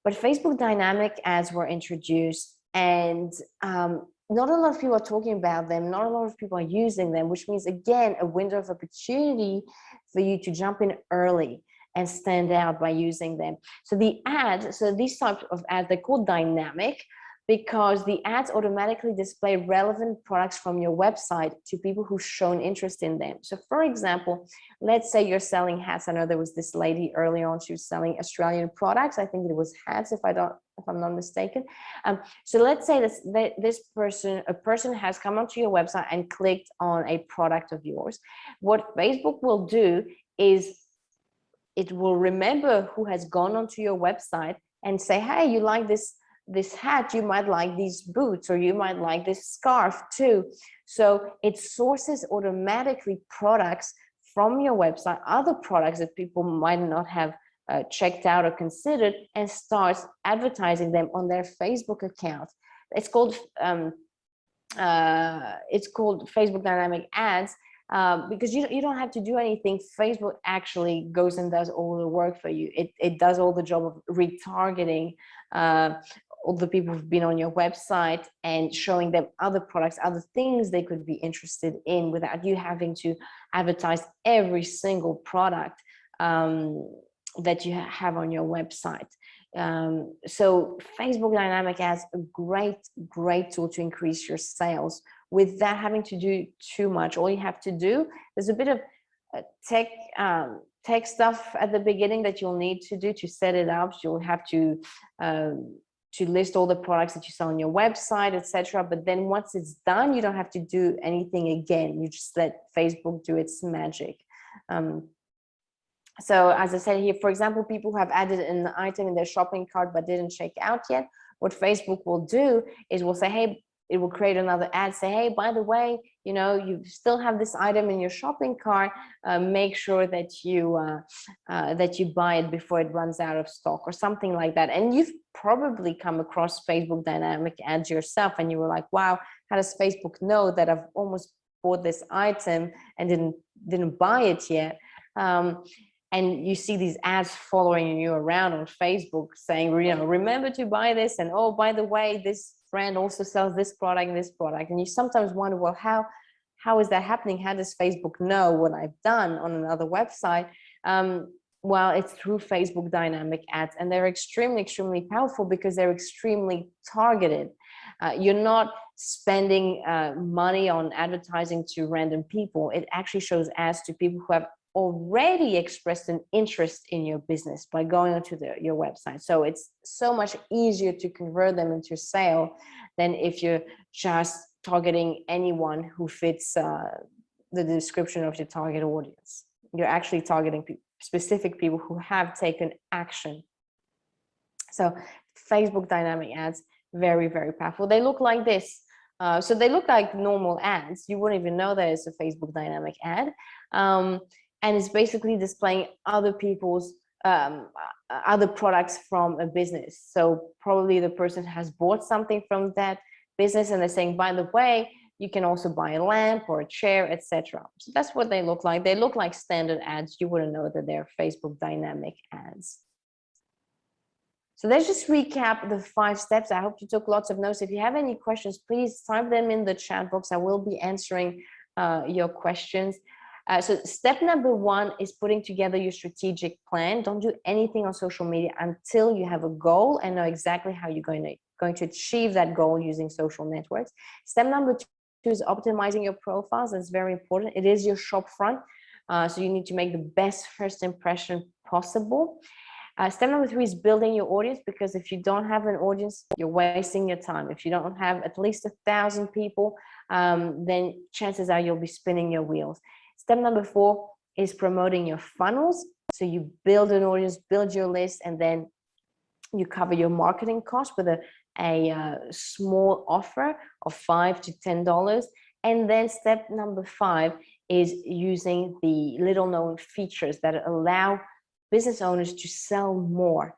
but Facebook dynamic ads were introduced, and not a lot of people are talking about them. Not a lot of people are using them, which means, again, a window of opportunity for you to jump in early and stand out by using them. So these types of ads, they're called dynamic because the ads automatically display relevant products from your website to people who've shown interest in them. So for example, let's say you're selling hats. I know there was this lady early on, she was selling Australian products. I think it was hats, if I'm not mistaken. So let's say a person has come onto your website and clicked on a product of yours. What Facebook will do is it will remember who has gone onto your website and say, hey, you like this hat, you might like these boots, or you might like this scarf too. So it sources automatically products from your website, other products that people might not have checked out or considered, and starts advertising them on their Facebook account. It's called Facebook dynamic ads. Because you don't have to do anything. Facebook actually goes and does all the work for you. It does all the job of retargeting all the people who've been on your website and showing them other products, other things they could be interested in without you having to advertise every single product that you have on your website. So Facebook dynamic ads, a great tool to increase your sales without having to do too much. All you have to do, there's a bit of tech stuff at the beginning that you'll need to do to set it up. You'll have to list all the products that you sell on your website, etc. But then once it's done, you don't have to do anything again. You just let Facebook do its magic. So as I said here, for example, people who have added an item in their shopping cart but didn't check out yet, what Facebook will do is will say, hey, it will create another ad, say, hey, by the way, you know, you still have this item in your shopping cart. Make sure that you buy it before it runs out of stock, or something like that. And you've probably come across Facebook dynamic ads yourself, and you were like, wow, how does Facebook know that I've almost bought this item and didn't buy it yet? And you see these ads following you around on Facebook saying, you know, remember to buy this, and oh, by the way, this brand also sells this product and this product. And you sometimes wonder, well, how is that happening? How does Facebook know what I've done on another website? Well, it's through Facebook dynamic ads, and they're extremely powerful because they're extremely targeted. You're not spending money on advertising to random people. It actually shows ads to people who have already expressed an interest in your business by going onto your website. So it's so much easier to convert them into sale than if you're just targeting anyone who fits the description of your target audience. You're actually targeting specific people who have taken action. So Facebook dynamic ads, very powerful. They look like this. So they look like normal ads. You wouldn't even know that it's a Facebook dynamic ad. And it's basically displaying other people's other products from a business. So probably the person has bought something from that business, and they're saying, by the way, you can also buy a lamp or a chair, etc. So that's what they look like. They look like standard ads. You wouldn't know that they're Facebook dynamic ads. So let's just recap the 5 steps. I hope you took lots of notes. If you have any questions, please type them in the chat box. I will be answering your questions. So step number 1 is putting together your strategic plan. Don't do anything on social media until you have a goal and know exactly how you're going to achieve that goal using social networks. Step number 2 is optimizing your profiles. That's very important. It is your shop front. So you need to make the best first impression possible. Step number 3 is building your audience, because if you don't have an audience, you're wasting your time. If you don't have at least 1,000 people, then chances are you'll be spinning your wheels. Step number 4 is promoting your funnels. So you build an audience, build your list, and then you cover your marketing cost with a small offer of $5 to $10. And then step number 5 is using the little known features that allow business owners to sell more.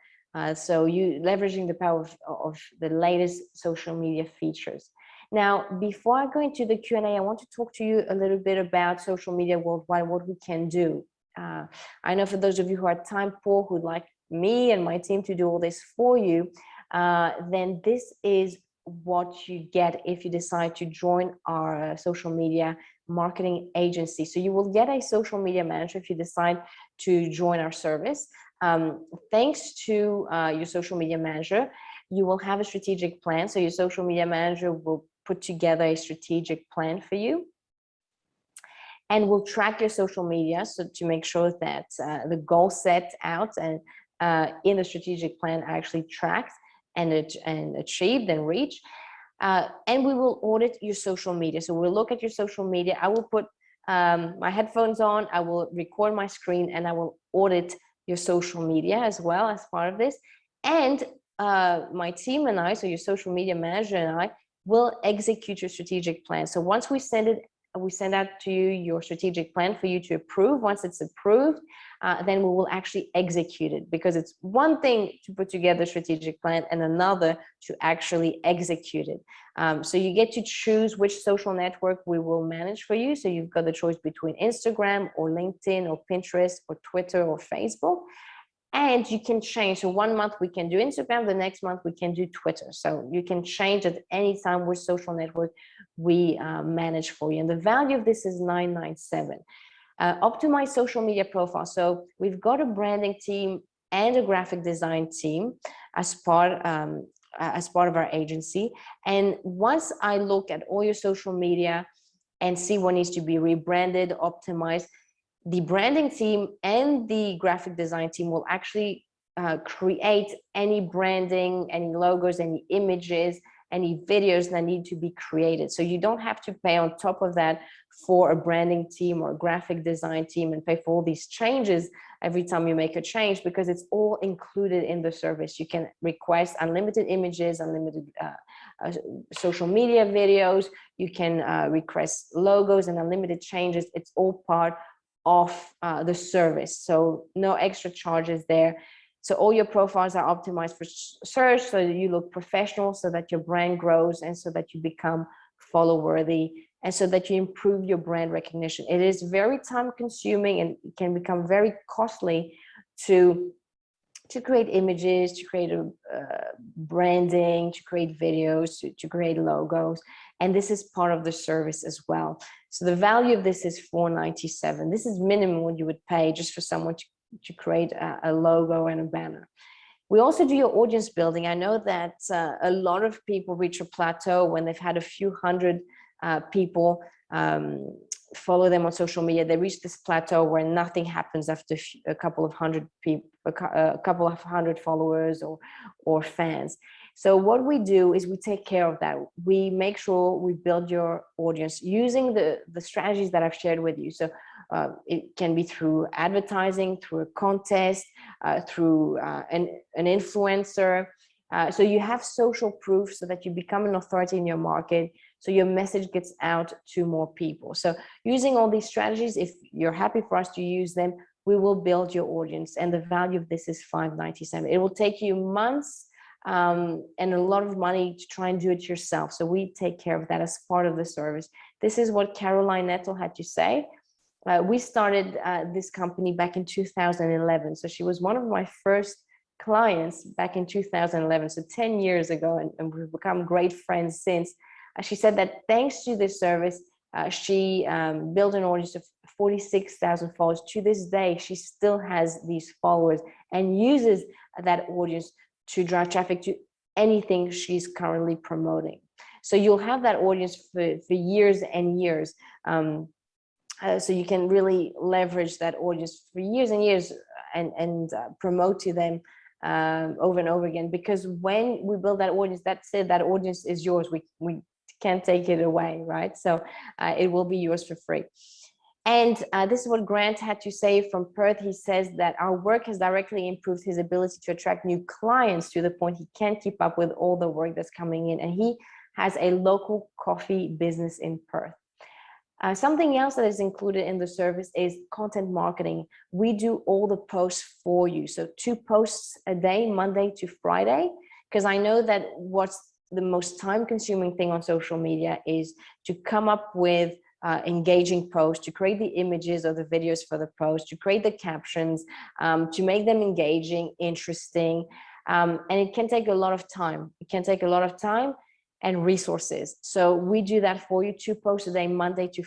So you leveraging the power of the latest social media features. Now, before I go into the Q&A, I want to talk to you a little bit about social media worldwide, what we can do. I know for those of you who are time poor, who'd like me and my team to do all this for you, then this is what you get if you decide to join our social media marketing agency. So you will get a social media manager if you decide to join our service. Thanks to your social media manager, you will have a strategic plan. So your social media manager will put together a strategic plan for you, and will track your social media, so to make sure that the goal set out and in the strategic plan are actually tracked and achieved and reached. And we will audit your social media. So we'll look at your social media. I will put my headphones on, I will record my screen, and I will audit your social media as well as part of this. And my team and I, so your social media manager and I, will execute your strategic plan. So once we send out to you your strategic plan for you to approve. Once it's approved, then we will actually execute it, because it's one thing to put together a strategic plan and another to actually execute it. So you get to choose which social network we will manage for you. So you've got the choice between Instagram or LinkedIn or Pinterest or Twitter or Facebook. And you can change. So 1 month we can do Instagram, the next month we can do Twitter. So you can change at any time which social network we manage for you. And the value of this is $997. Optimize social media profile. So we've got a branding team and a graphic design team as part of our agency. And once I look at all your social media and see what needs to be rebranded, optimized, the branding team and the graphic design team will actually create any branding, any logos, any images, any videos that need to be created. So you don't have to pay on top of that for a branding team or a graphic design team and pay for all these changes every time you make a change, because it's all included in the service. You can request unlimited images, unlimited social media videos. You can request logos and unlimited changes. It's all part of the service. So no extra charges there. So all your profiles are optimized for search, so that you look professional, so that your brand grows, and so that you become follow worthy, and so that you improve your brand recognition. It is very time consuming and it can become very costly to create images, to create branding, to create videos, to create logos. And this is part of the service as well. So the value of this is $497. This is minimum what you would pay just for someone to create a logo and a banner. We also do your audience building. I know that a lot of people reach a plateau when they've had a few hundred people follow them on social media. They reach this plateau where nothing happens after a couple of hundred people, a couple of hundred followers or fans. So what we do is we take care of that. We make sure we build your audience using the strategies that I've shared with you. So it can be through advertising, through a contest, through an influencer. So you have social proof so that you become an authority in your market, so your message gets out to more people. So using all these strategies, if you're happy for us to use them, we will build your audience. And the value of this is $597. It will take you months and a lot of money to try and do it yourself. So we take care of that as part of the service. This is what Caroline Nettle had to say. We started this company back in 2011. So she was one of my first clients back in 2011, so 10 years ago, and we've become great friends since. She said that thanks to this service, she built an audience of 46,000 followers. To this day, she still has these followers and uses that audience to drive traffic to anything she's currently promoting. So you'll have that audience for years and years. So you can really leverage that audience for years and years and promote to them over and over again. Because when we build that audience, that's it, that audience is yours. We can't take it away, right? So it will be yours for free. And this is what Grant had to say from Perth. He says that our work has directly improved his ability to attract new clients to the point he can't keep up with all the work that's coming in. And he has a local coffee business in Perth. Something else that is included in the service is content marketing. We do all the posts for you. So 2 posts a day, Monday to Friday, because I know that what's the most time-consuming thing on social media is to come up with engaging posts, to create the images or the videos for the post, to create the captions, to make them engaging, interesting, and it can take a lot of time. It can take a lot of time and resources. So we do that for you, 2 posts a day, Monday to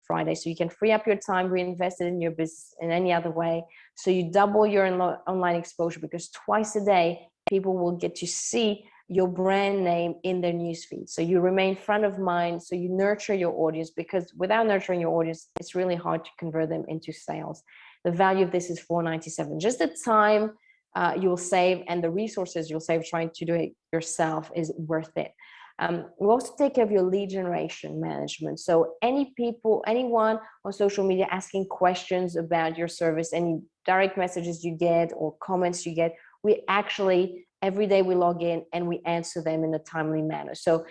Friday. So you can free up your time, reinvest it in your business in any other way. So you double your online exposure, because twice a day, people will get to see your brand name in their newsfeed. So you remain front of mind. So you nurture your audience, because without nurturing your audience, it's really hard to convert them into sales. The value of this is $497. Just the time you'll save and the resources you'll save trying to do it yourself is worth it. We also take care of your lead generation management. So anyone on social media asking questions about your service, any direct messages you get or comments you get, we actually, every day we log in and we answer them in a timely manner. So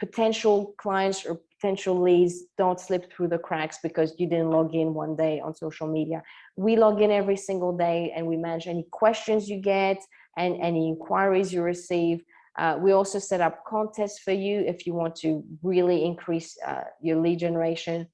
potential clients or potential leads don't slip through the cracks because you didn't log in one day on social media. We log in every single day and we manage any questions you get and any inquiries you receive. We also set up contests for you if you want to really increase your lead generation.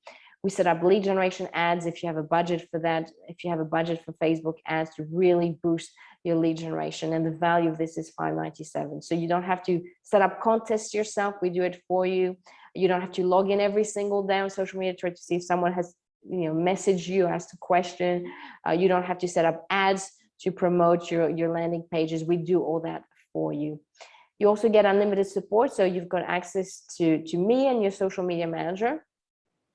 We set up lead generation ads if you have a budget for that, if you have a budget for Facebook ads to really boost your lead generation. And the value of this is $5.97. So you don't have to set up contests yourself. We do it for you. You don't have to log in every single day on social media to see if someone has, messaged you, asked a question. You don't have to set up ads to promote your landing pages. We do all that for you. You also get unlimited support. So you've got access to me and your social media manager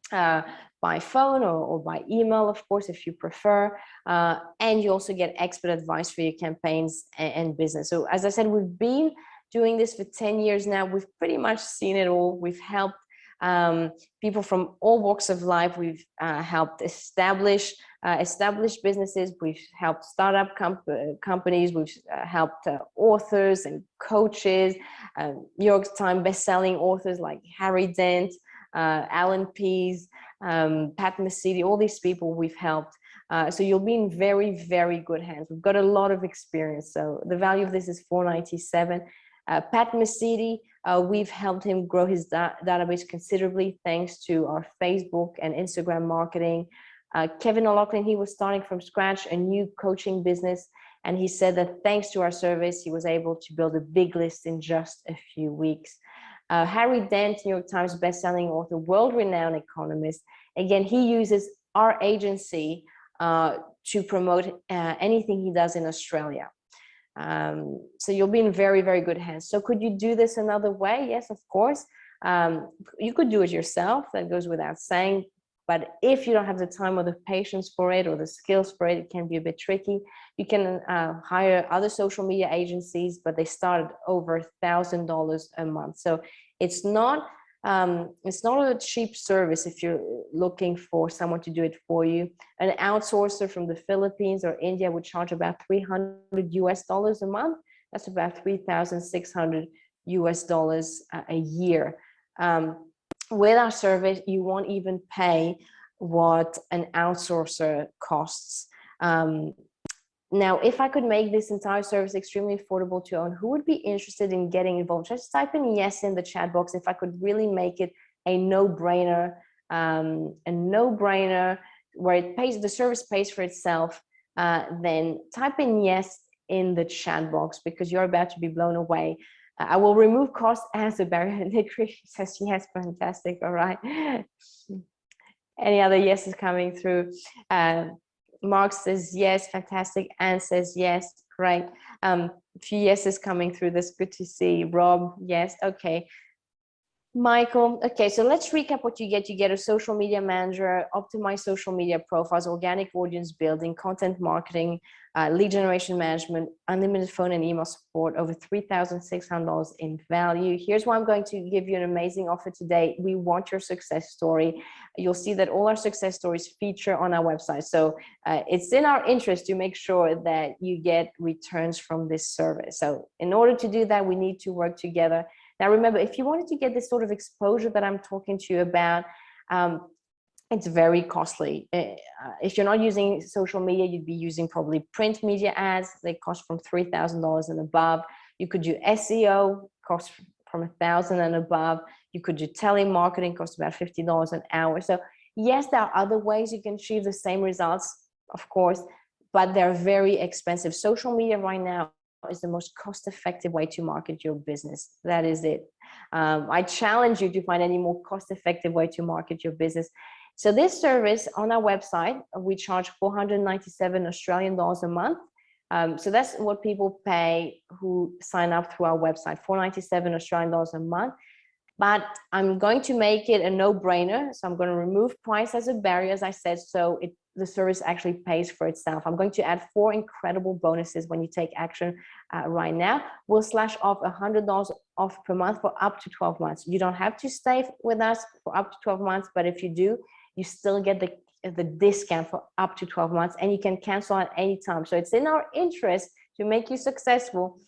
by phone or by email, of course, if you prefer. And you also get expert advice for your campaigns and business. So as I said, we've been doing this for 10 years now. We've pretty much seen it all. We've helped people from all walks of life. We've helped established businesses. We've helped startup companies. We've helped authors and coaches, New York Times best-selling authors like Harry Dent, Alan Pease, Pat Mesiti, all these people we've helped. So you'll be in very, very good hands. We've got a lot of experience. So the value of this is $4.97. Pat Mesiti, we've helped him grow his database considerably thanks to our Facebook and Instagram marketing. Kevin O'Loughlin, he was starting from scratch, a new coaching business. And he said that thanks to our service, he was able to build a big list in just a few weeks. Harry Dent, New York Times bestselling author, world-renowned economist. Again, he uses our agency to promote anything he does in Australia. So you'll be in very, very good hands. So could you do this another way? Yes, of course. You could do it yourself. That goes without saying. But if you don't have the time or the patience for it or the skills for it, it can be a bit tricky. You can hire other social media agencies, but they start at over $1,000 a month. So it's not a cheap service if you're looking for someone to do it for you. An outsourcer from the Philippines or India would charge about $300 a month. That's about $3,600 a year. With our service, you won't even pay what an outsourcer costs. Now, if I could make this entire service extremely affordable to own, who would be interested in getting involved? Just type in yes in the chat box. If I could really make it a no-brainer where it pays, the service pays for itself, then type in yes in the chat box because you're about to be blown away. I will remove cost as a barrier. Nik Cree says yes, fantastic. All right. Any other yeses coming through? Mark says yes, fantastic. Anne says yes, great. A few yeses coming through. That's good to see. Rob, yes, okay. Michael, okay, so let's recap what you get. You get a social media manager, optimized social media profiles, organic audience building, content marketing, lead generation management, unlimited phone and email support, over $3,600 in value. Here's why I'm going to give you an amazing offer today. We want your success story. You'll see that all our success stories feature on our website. So it's in our interest to make sure that you get returns from this service. So in order to do that, we need to work together. Now, remember, if you wanted to get this sort of exposure that I'm talking to you about, it's very costly. If you're not using social media, you'd be using probably print media ads. They cost from $3,000 and above. You could do SEO, cost from $1,000 and above. You could do telemarketing, cost about $50 an hour. So yes, there are other ways you can achieve the same results, of course, but they're very expensive. Social media right now is the most cost-effective way to market your business. That is it. I challenge you to find any more cost-effective way to market your business. So this service on our website, we charge 497 Australian dollars a month. So that's what people pay who sign up through our website, 497 Australian dollars a month. But I'm going to make it a no-brainer. So I'm going to remove price as a barrier, as I said, so the service actually pays for itself. I'm going to add 4 incredible bonuses when you take action right now. We'll slash off $100 off per month for up to 12 months. You don't have to stay with us for up to 12 months, but if you do, you still get the discount for up to 12 months and you can cancel at any time. So it's in our interest to make you successful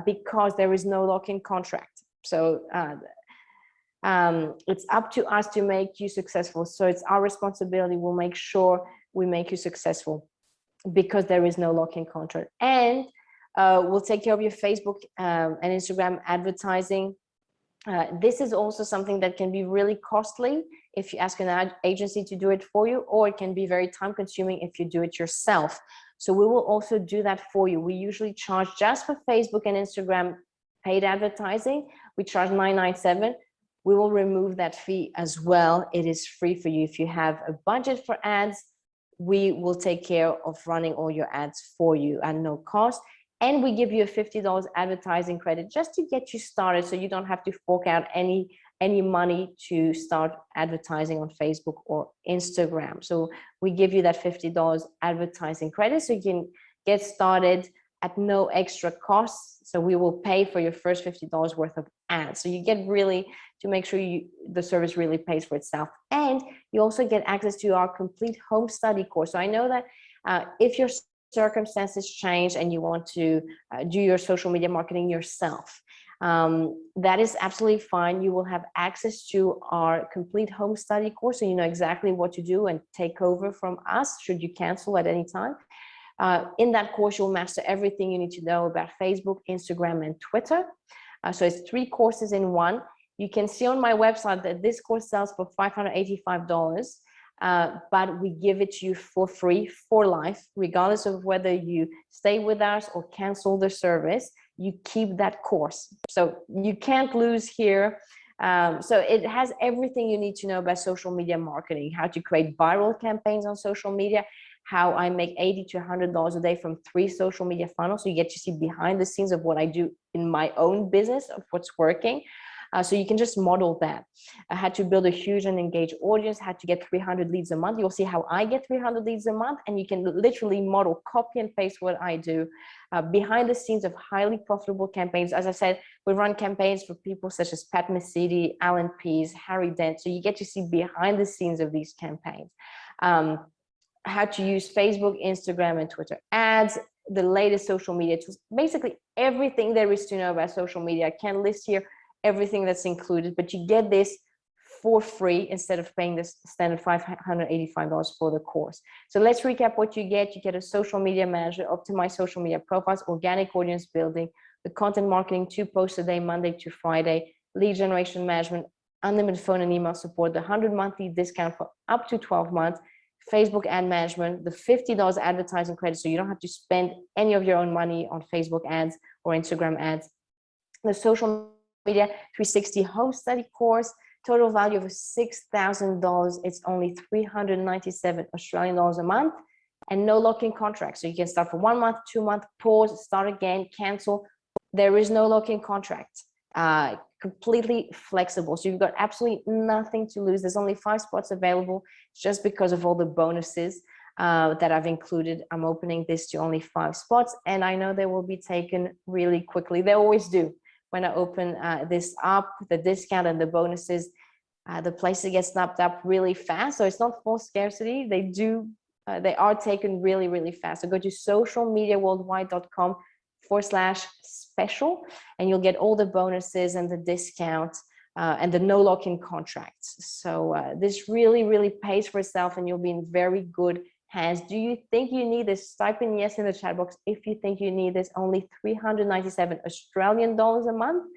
because there is no lock-in contract. So it's up to us to make you successful. So it's our responsibility. We'll make sure we make you successful because there is no lock-in contract. And we'll take care of your Facebook and Instagram advertising. This is also something that can be really costly if you ask an agency to do it for you, or it can be very time consuming if you do it yourself. So we will also do that for you. We usually charge just for Facebook and Instagram paid advertising. We charge $9.97. We will remove that fee as well. It is free for you. If you have a budget for ads, we will take care of running all your ads for you at no cost. And we give you a $50 advertising credit just to get you started, so you don't have to fork out any money to start advertising on Facebook or Instagram. So we give you that $50 advertising credit so you can get started at no extra cost. So we will pay for your first $50 worth of ads. So you get really to make sure the service really pays for itself. And you also get access to our complete home study course. So I know that if your circumstances change and you want to do your social media marketing yourself, that is absolutely fine. You will have access to our complete home study course, so you know exactly what to do and take over from us should you cancel at any time. In that course, you'll master everything you need to know about Facebook, Instagram, and Twitter. So it's 3 courses in one. You can see on my website that this course sells for $585. But we give it to you for free for life, regardless of whether you stay with us or cancel the service. You keep that course, so you can't lose here. So it has everything you need to know about social media marketing, how to create viral campaigns on social media, how I make $80 to $100 a day from 3 social media funnels. So you get to see behind the scenes of what I do in my own business, of what's working. So you can just model that. I had to build a huge and engaged audience, had to get 300 leads a month. You'll see how I get 300 leads a month, and you can literally model, copy and paste what I do behind the scenes of highly profitable campaigns. As I said, we run campaigns for people such as Pat Mesiti, Alan Pease, Harry Dent. So you get to see behind the scenes of these campaigns. How to use Facebook, Instagram, and Twitter ads, the latest social media tools, basically everything there is to know about social media. I can't list here everything that's included, but you get this for free instead of paying this standard $585 for the course. So let's recap what you get. You get a social media manager, optimized social media profiles, organic audience building, the content marketing, 2 posts a day, Monday to Friday, lead generation management, unlimited phone and email support, the 100 monthly discount for up to 12 months, Facebook ad management, the $50 advertising credit, so you don't have to spend any of your own money on Facebook ads or Instagram ads, the social media 360 home study course, total value of $6,000. It's only 397 Australian dollars a month, and no lock-in contract. So you can start for 1 month, 2 month, pause, start again, cancel. There is no lock-in contract. Completely flexible. So you've got absolutely nothing to lose. There's only 5 spots available just because of all the bonuses that I've included. I'm opening this to only 5 spots, and I know they will be taken really quickly. They always do. When I open this up, the discount and the bonuses, the places get snapped up really fast. So it's not full scarcity. They are taken really, really fast. So go to socialmediaworldwide.com/special, and you'll get all the bonuses and the discount and the no lock-in contracts. So this really, really pays for itself, and you'll be in very good hands. Do you think you need this? Type in yes in the chat box if you think you need this. Only 397 Australian dollars a month.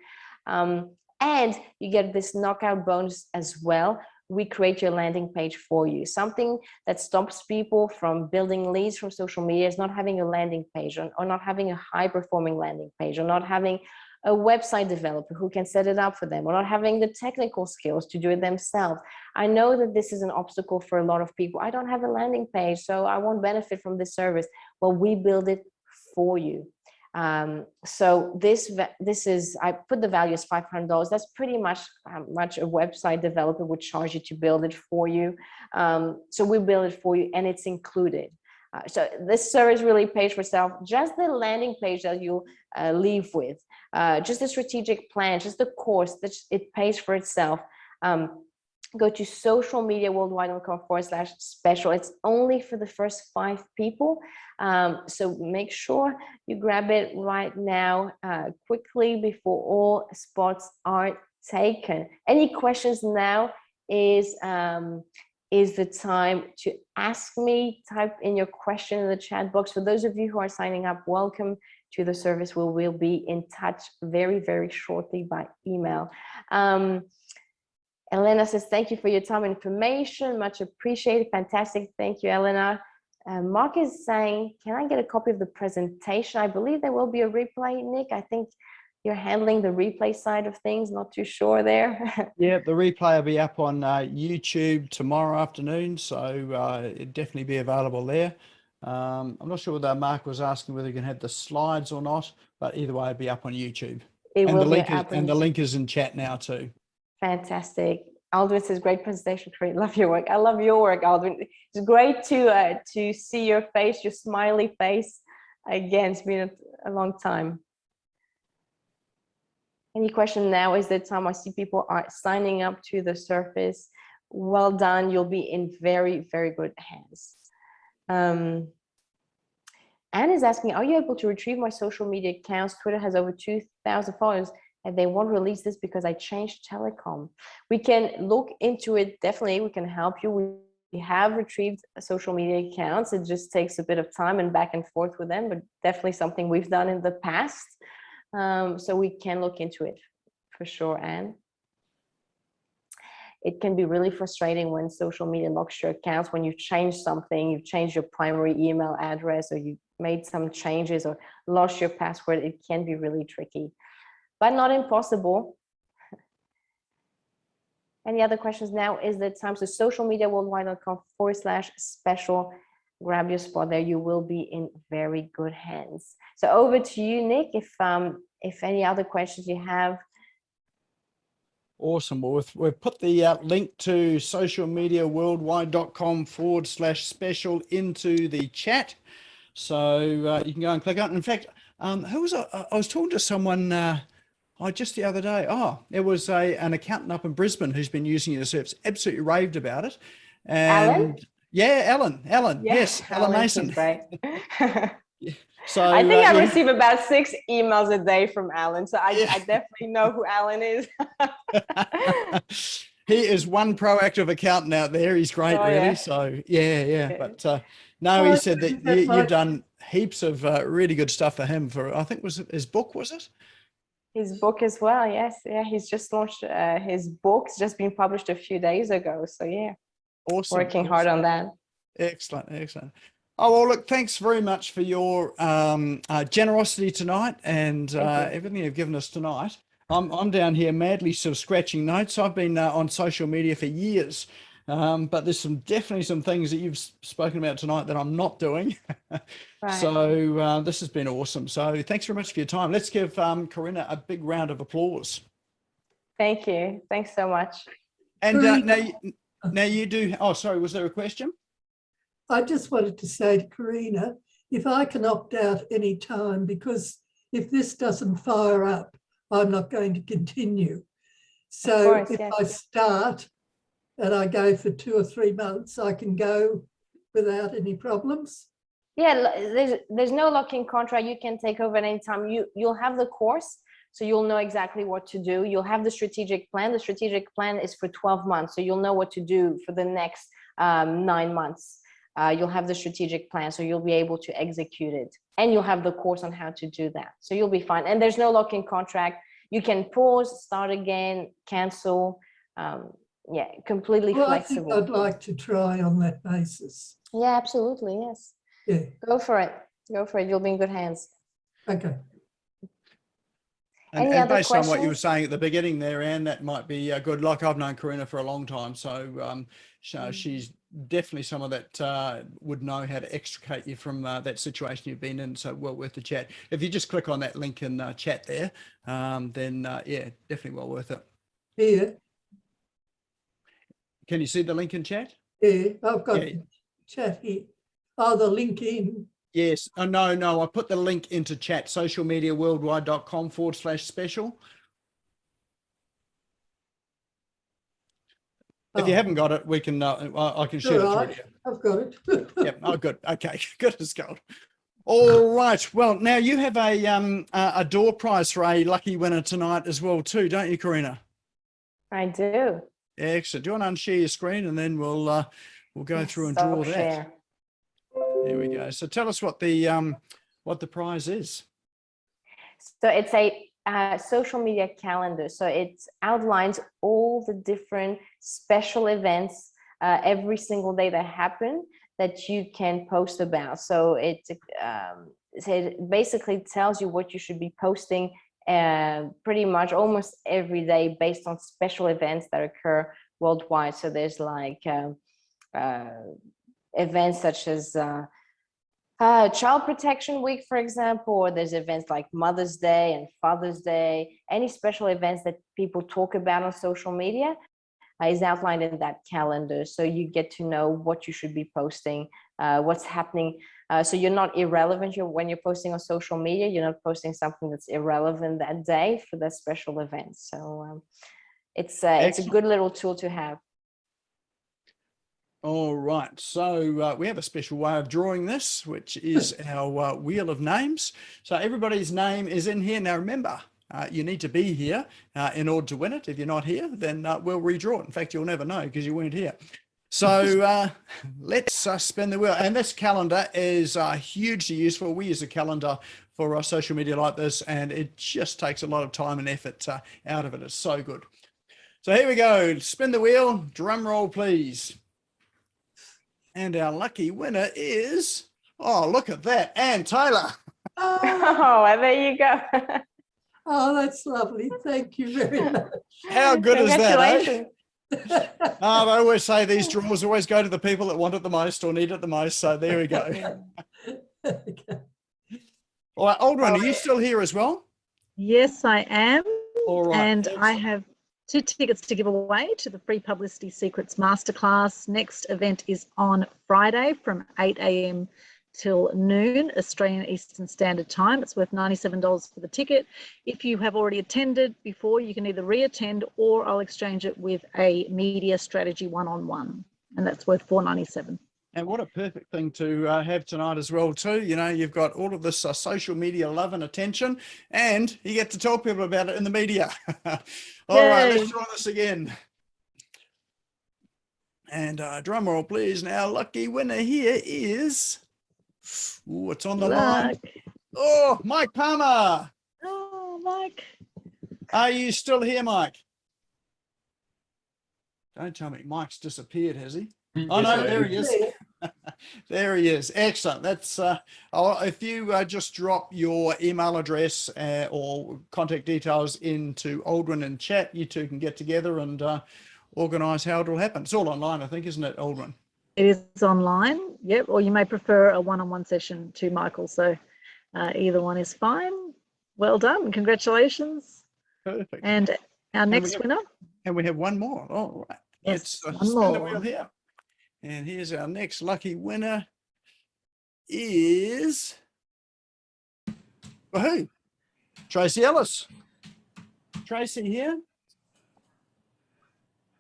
And you get this knockout bonus as well. We create your landing page for you. Something that stops people from building leads from social media is not having a landing page, or not having a high performing landing page, or not having a website developer who can set it up for them, or not having the technical skills to do it themselves. I know that this is an obstacle for a lot of people. I don't have a landing page, so I won't benefit from this service. Well, we build it for you. So this is, I put the value as $500. That's pretty much how much a website developer would charge you to build it for you. So we build it for you, and it's included. So this service really pays for itself. Just the landing page that you leave with, just the strategic plan, just the course, that it pays for itself. Go to socialmediaworldwide.com/special. It's only for the first 5 people. So make sure you grab it right now, quickly, before all spots are taken. Any questions now is the time to ask me. Type in your question in the chat box. For those of you who are signing up, welcome to the service. We will be in touch very, very shortly by email. Elena says, thank you for your time and information. Much appreciated. Fantastic. Thank you, Elena. Mark is saying, can I get a copy of the presentation? I believe there will be a replay, Nik. I think you're handling the replay side of things. Not too sure there. Yeah, the replay will be up on YouTube tomorrow afternoon. So it'll definitely be available there. I'm not sure whether Mark was asking whether you can have the slides or not, but either way, it'll be up on YouTube. And the link is in chat now too. Fantastic. Aldwin says, great presentation, Cree. Love your work. I love your work, Aldwin. It's great to see your face, your smiley face. Again, it's been a long time. Any question now is the time. I see people are signing up to the surface. Well done. You'll be in very, very good hands. Anne is asking, are you able to retrieve my social media accounts? Twitter has over 2,000 followers. And they won't release this because I changed telecom. We can look into it. Definitely, we can help you. We have retrieved social media accounts. It just takes a bit of time and back and forth with them, but definitely something we've done in the past. So we can look into it for sure, Anne. It can be really frustrating when social media locks your accounts, when you change something, you've changed your primary email address, or you made some changes or lost your password. It can be really tricky, but not impossible. Any other questions? Now is the time. So socialmediaworldwide.com/special. Grab your spot there. You will be in very good hands. So over to you, Nik, if any other questions you have. Awesome. Well, we've put the link to socialmediaworldwide.com/special into the chat. So you can go and click on it. In fact, who was I was talking to someone just the other day. Oh, it was an accountant up in Brisbane who's been using your service, absolutely raved about it. And Alan? Yeah, Alan. Yes, Alan Mason. Right. Yeah. So I think I receive about 6 emails a day from Alan. So I definitely know who Alan is. He is one proactive accountant out there. He's great, really. Yeah. So yeah. But no, he said that you've done heaps of really good stuff for him for, I think was it his book, was it? His book as well, yes. Yeah, he's just launched his book. It's just been published a few days ago. So yeah, awesome. Working hard on that. Excellent. Oh, well, look, thanks very much for your generosity tonight and everything you've given us tonight. I'm down here madly sort of scratching notes. I've been on social media for years, but there's definitely some things that you've spoken about tonight that I'm not doing. Right. So this has been awesome. So thanks very much for your time. Let's give Corinna a big round of applause. Thank you. Thanks so much. And now you do. Oh, sorry. Was there a question? I just wanted to say to Corinna, if I can opt out any time, because if this doesn't fire up, I'm not going to continue. So if I start and I go for 2 or 3 months, I can go without any problems. Yeah, there's no lock-in contract. You can take over at any time. You'll have the course, so you'll know exactly what to do. You'll have the strategic plan. The strategic plan is for 12 months, so you'll know what to do for the next 9 months. You'll have the strategic plan, so you'll be able to execute it, and you'll have the course on how to do that. So you'll be fine. And there's no lock-in contract. You can pause, start again, cancel. Yeah, completely flexible. I think I'd like to try on that basis. Yeah, absolutely. Yes. Yeah. Go for it. You'll be in good hands. Okay. And based on what you were saying at the beginning there, Anne, that might be good. Like I've known Corinna for a long time, so she's definitely someone that would know how to extricate you from that situation you've been in. So well worth the chat. If you just click on that link in chat there, then yeah, definitely well worth it. Yeah. Can you see the link in chat? Yeah, I've got chat here. Oh, the link in. Yes. Oh, no. I put the link into chat, socialmediaworldwide.com/special. If you haven't got it, we can. I can share it through you. I've got it. Yep. Oh, good. Okay. Good as gold. All right. Well, now you have a door prize for a lucky winner tonight as well, too, don't you, Corinna? I do. Excellent. Do you want to unshare your screen and then we'll go through and draw that? There we go. So tell us what the prize is. So it's a social media calendar. So it outlines all the different special events every single day that happen that you can post about. So it basically tells you what you should be posting pretty much almost every day based on special events that occur worldwide. So there's like events such as Child Protection Week, for example, or there's events like Mother's Day and Father's Day. Any special events that people talk about on social media is outlined in that calendar. So you get to know what you should be posting, what's happening. So you're not irrelevant. When you're posting on social media, you're not posting something that's irrelevant that day for that special event. So it's a good little tool to have. All right, so we have a special way of drawing this, which is our wheel of names. So everybody's name is in here. Now remember, you need to be here in order to win it. If you're not here, then we'll redraw it. In fact, you'll never know because you weren't here. So let's spin the wheel. And this calendar is hugely useful. We use a calendar for our social media like this, and it just takes a lot of time and effort out of it. It's so good. So here we go. Spin the wheel. Drum roll, please. And our lucky winner is, oh, look at that, Anne Taylor. Oh, there you go. Oh, that's lovely. Thank you very much. How good is that, eh? I always say these draws always go to the people that want it the most or need it the most. So there we go. Okay. All right, Aldrin, are you still here as well? Yes, I am. All right. And I have 2 tickets to give away to the free Publicity Secrets Masterclass. Next event is on Friday from 8 a.m. till noon, Australian Eastern Standard Time. It's worth $97 for the ticket. If you have already attended before, you can either re-attend or I'll exchange it with a media strategy one-on-one, and that's worth $497. And what a perfect thing to have tonight as well too. You know, you've got all of this social media love and attention, and you get to tell people about it in the media. All right, let's try this again. And drum roll, please. Now, lucky winner here is, oh, it's on the line. Oh, Mike Palmer. Oh, Mike. Are you still here, Mike? Don't tell me Mike's disappeared, has he? Oh, no, there he is. There he is. Excellent. That's if you just drop your email address or contact details into Aldrin and chat, you two can get together and organise how it will happen. It's all online, I think, isn't it, Aldrin? It is online, yep. Or you may prefer a one-on-one session to Michael. So either one is fine. Well done. Congratulations. Perfect. And our next winner. And we have one more. All right. Yes, Let's one spin more. the wheel here. And here's our next lucky winner is, woohoo, Tracy Ellis. Tracy here?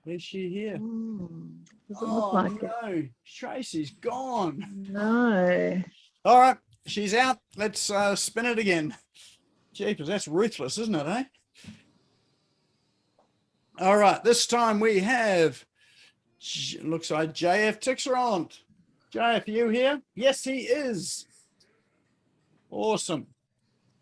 Is she here? Doesn't Oh, look like no, Tracy's gone. No. All right, she's out. Let's spin it again. Jeepers, that's ruthless, isn't it, eh? All right, this time we have, looks like JF Tixerant. JF, are you here? Yes, he is. Awesome.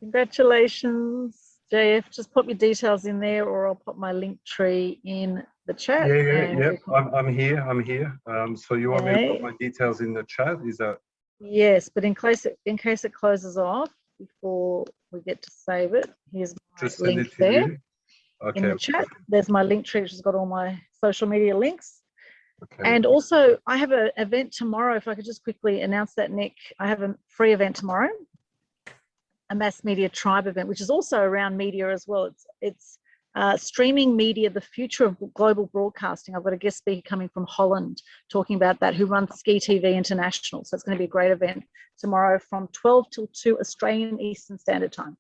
Congratulations, JF. Just put your details in there, or I'll put my link tree in the chat. Yeah. I'm here. So you want me to put my details in the chat? Is that? Yes, but in case it closes off before we get to save it, here's my Just send link it to there. you. Okay. In the chat, there's my link tree, which has got all my social media links. Okay. And also, I have an event tomorrow. If I could just quickly announce that, Nick, I have a free event tomorrow, a mass media tribe event, which is also around media as well. It's streaming media, the future of global broadcasting. I've got a guest speaker coming from Holland talking about that, who runs Ski TV International. So it's going to be a great event tomorrow from 12 till 2 Australian Eastern Standard Time.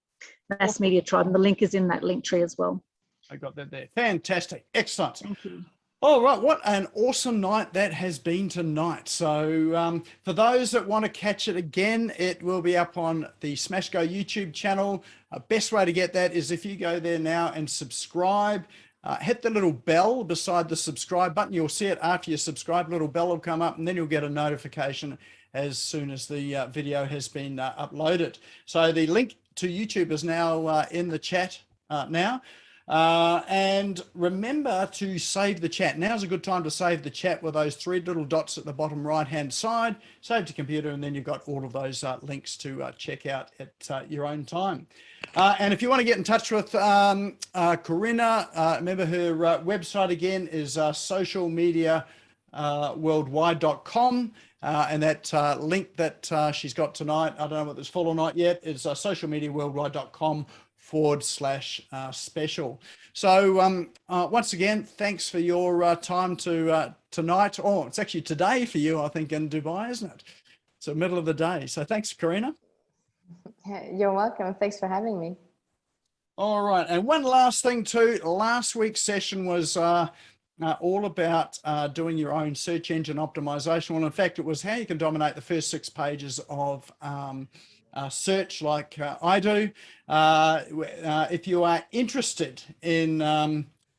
Mass Media Tribe, and the link is in that link tree as well. I got that there. Fantastic. Excellent. Thank you. All right, what an awesome night that has been tonight. So for those that want to catch it again, it will be up on the Smash Go YouTube channel. Best way to get that is if you go there now and subscribe, hit the little bell beside the subscribe button. You'll see it after you subscribe, little bell will come up, and then you'll get a notification as soon as the video has been uploaded. So the link to YouTube is now in the chat now. And remember to save the chat. Now's a good time to save the chat with those 3 little dots at the bottom right-hand side. Save to computer, and then you've got all of those links to check out at your own time. And if you want to get in touch with Corinna, remember her website again is socialmediaworldwide.com. And that link that she's got tonight, I don't know whether it's full or not yet, is socialmediaworldwide.com/special. So once again, thanks for your time tonight. Oh, it's actually today for you, I think, in Dubai, isn't it? It's the middle of the day. So thanks, Corinna. You're welcome. Thanks for having me. All right. And one last thing too, last week's session was all about doing your own search engine optimization. Well, in fact, it was how you can dominate the first 6 pages of search like I do. If you are interested in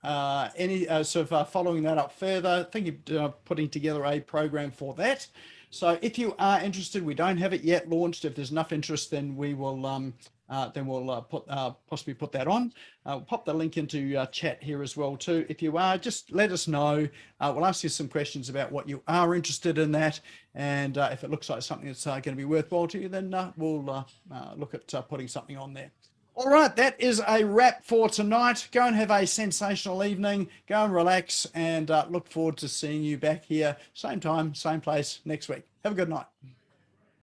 any sort of following that up further, think of putting together a program for that. So if you are interested, we don't have it yet launched. If there's enough interest, then we will possibly put that on. We'll pop the link into chat here as well too. If you are, just let us know. We'll ask you some questions about what you are interested in that, and if it looks like something that's going to be worthwhile to you, then we'll look at putting something on there. All right, that is a wrap for tonight. Go and have a sensational evening. Go and relax, and look forward to seeing you back here, same time, same place next week. Have a good night.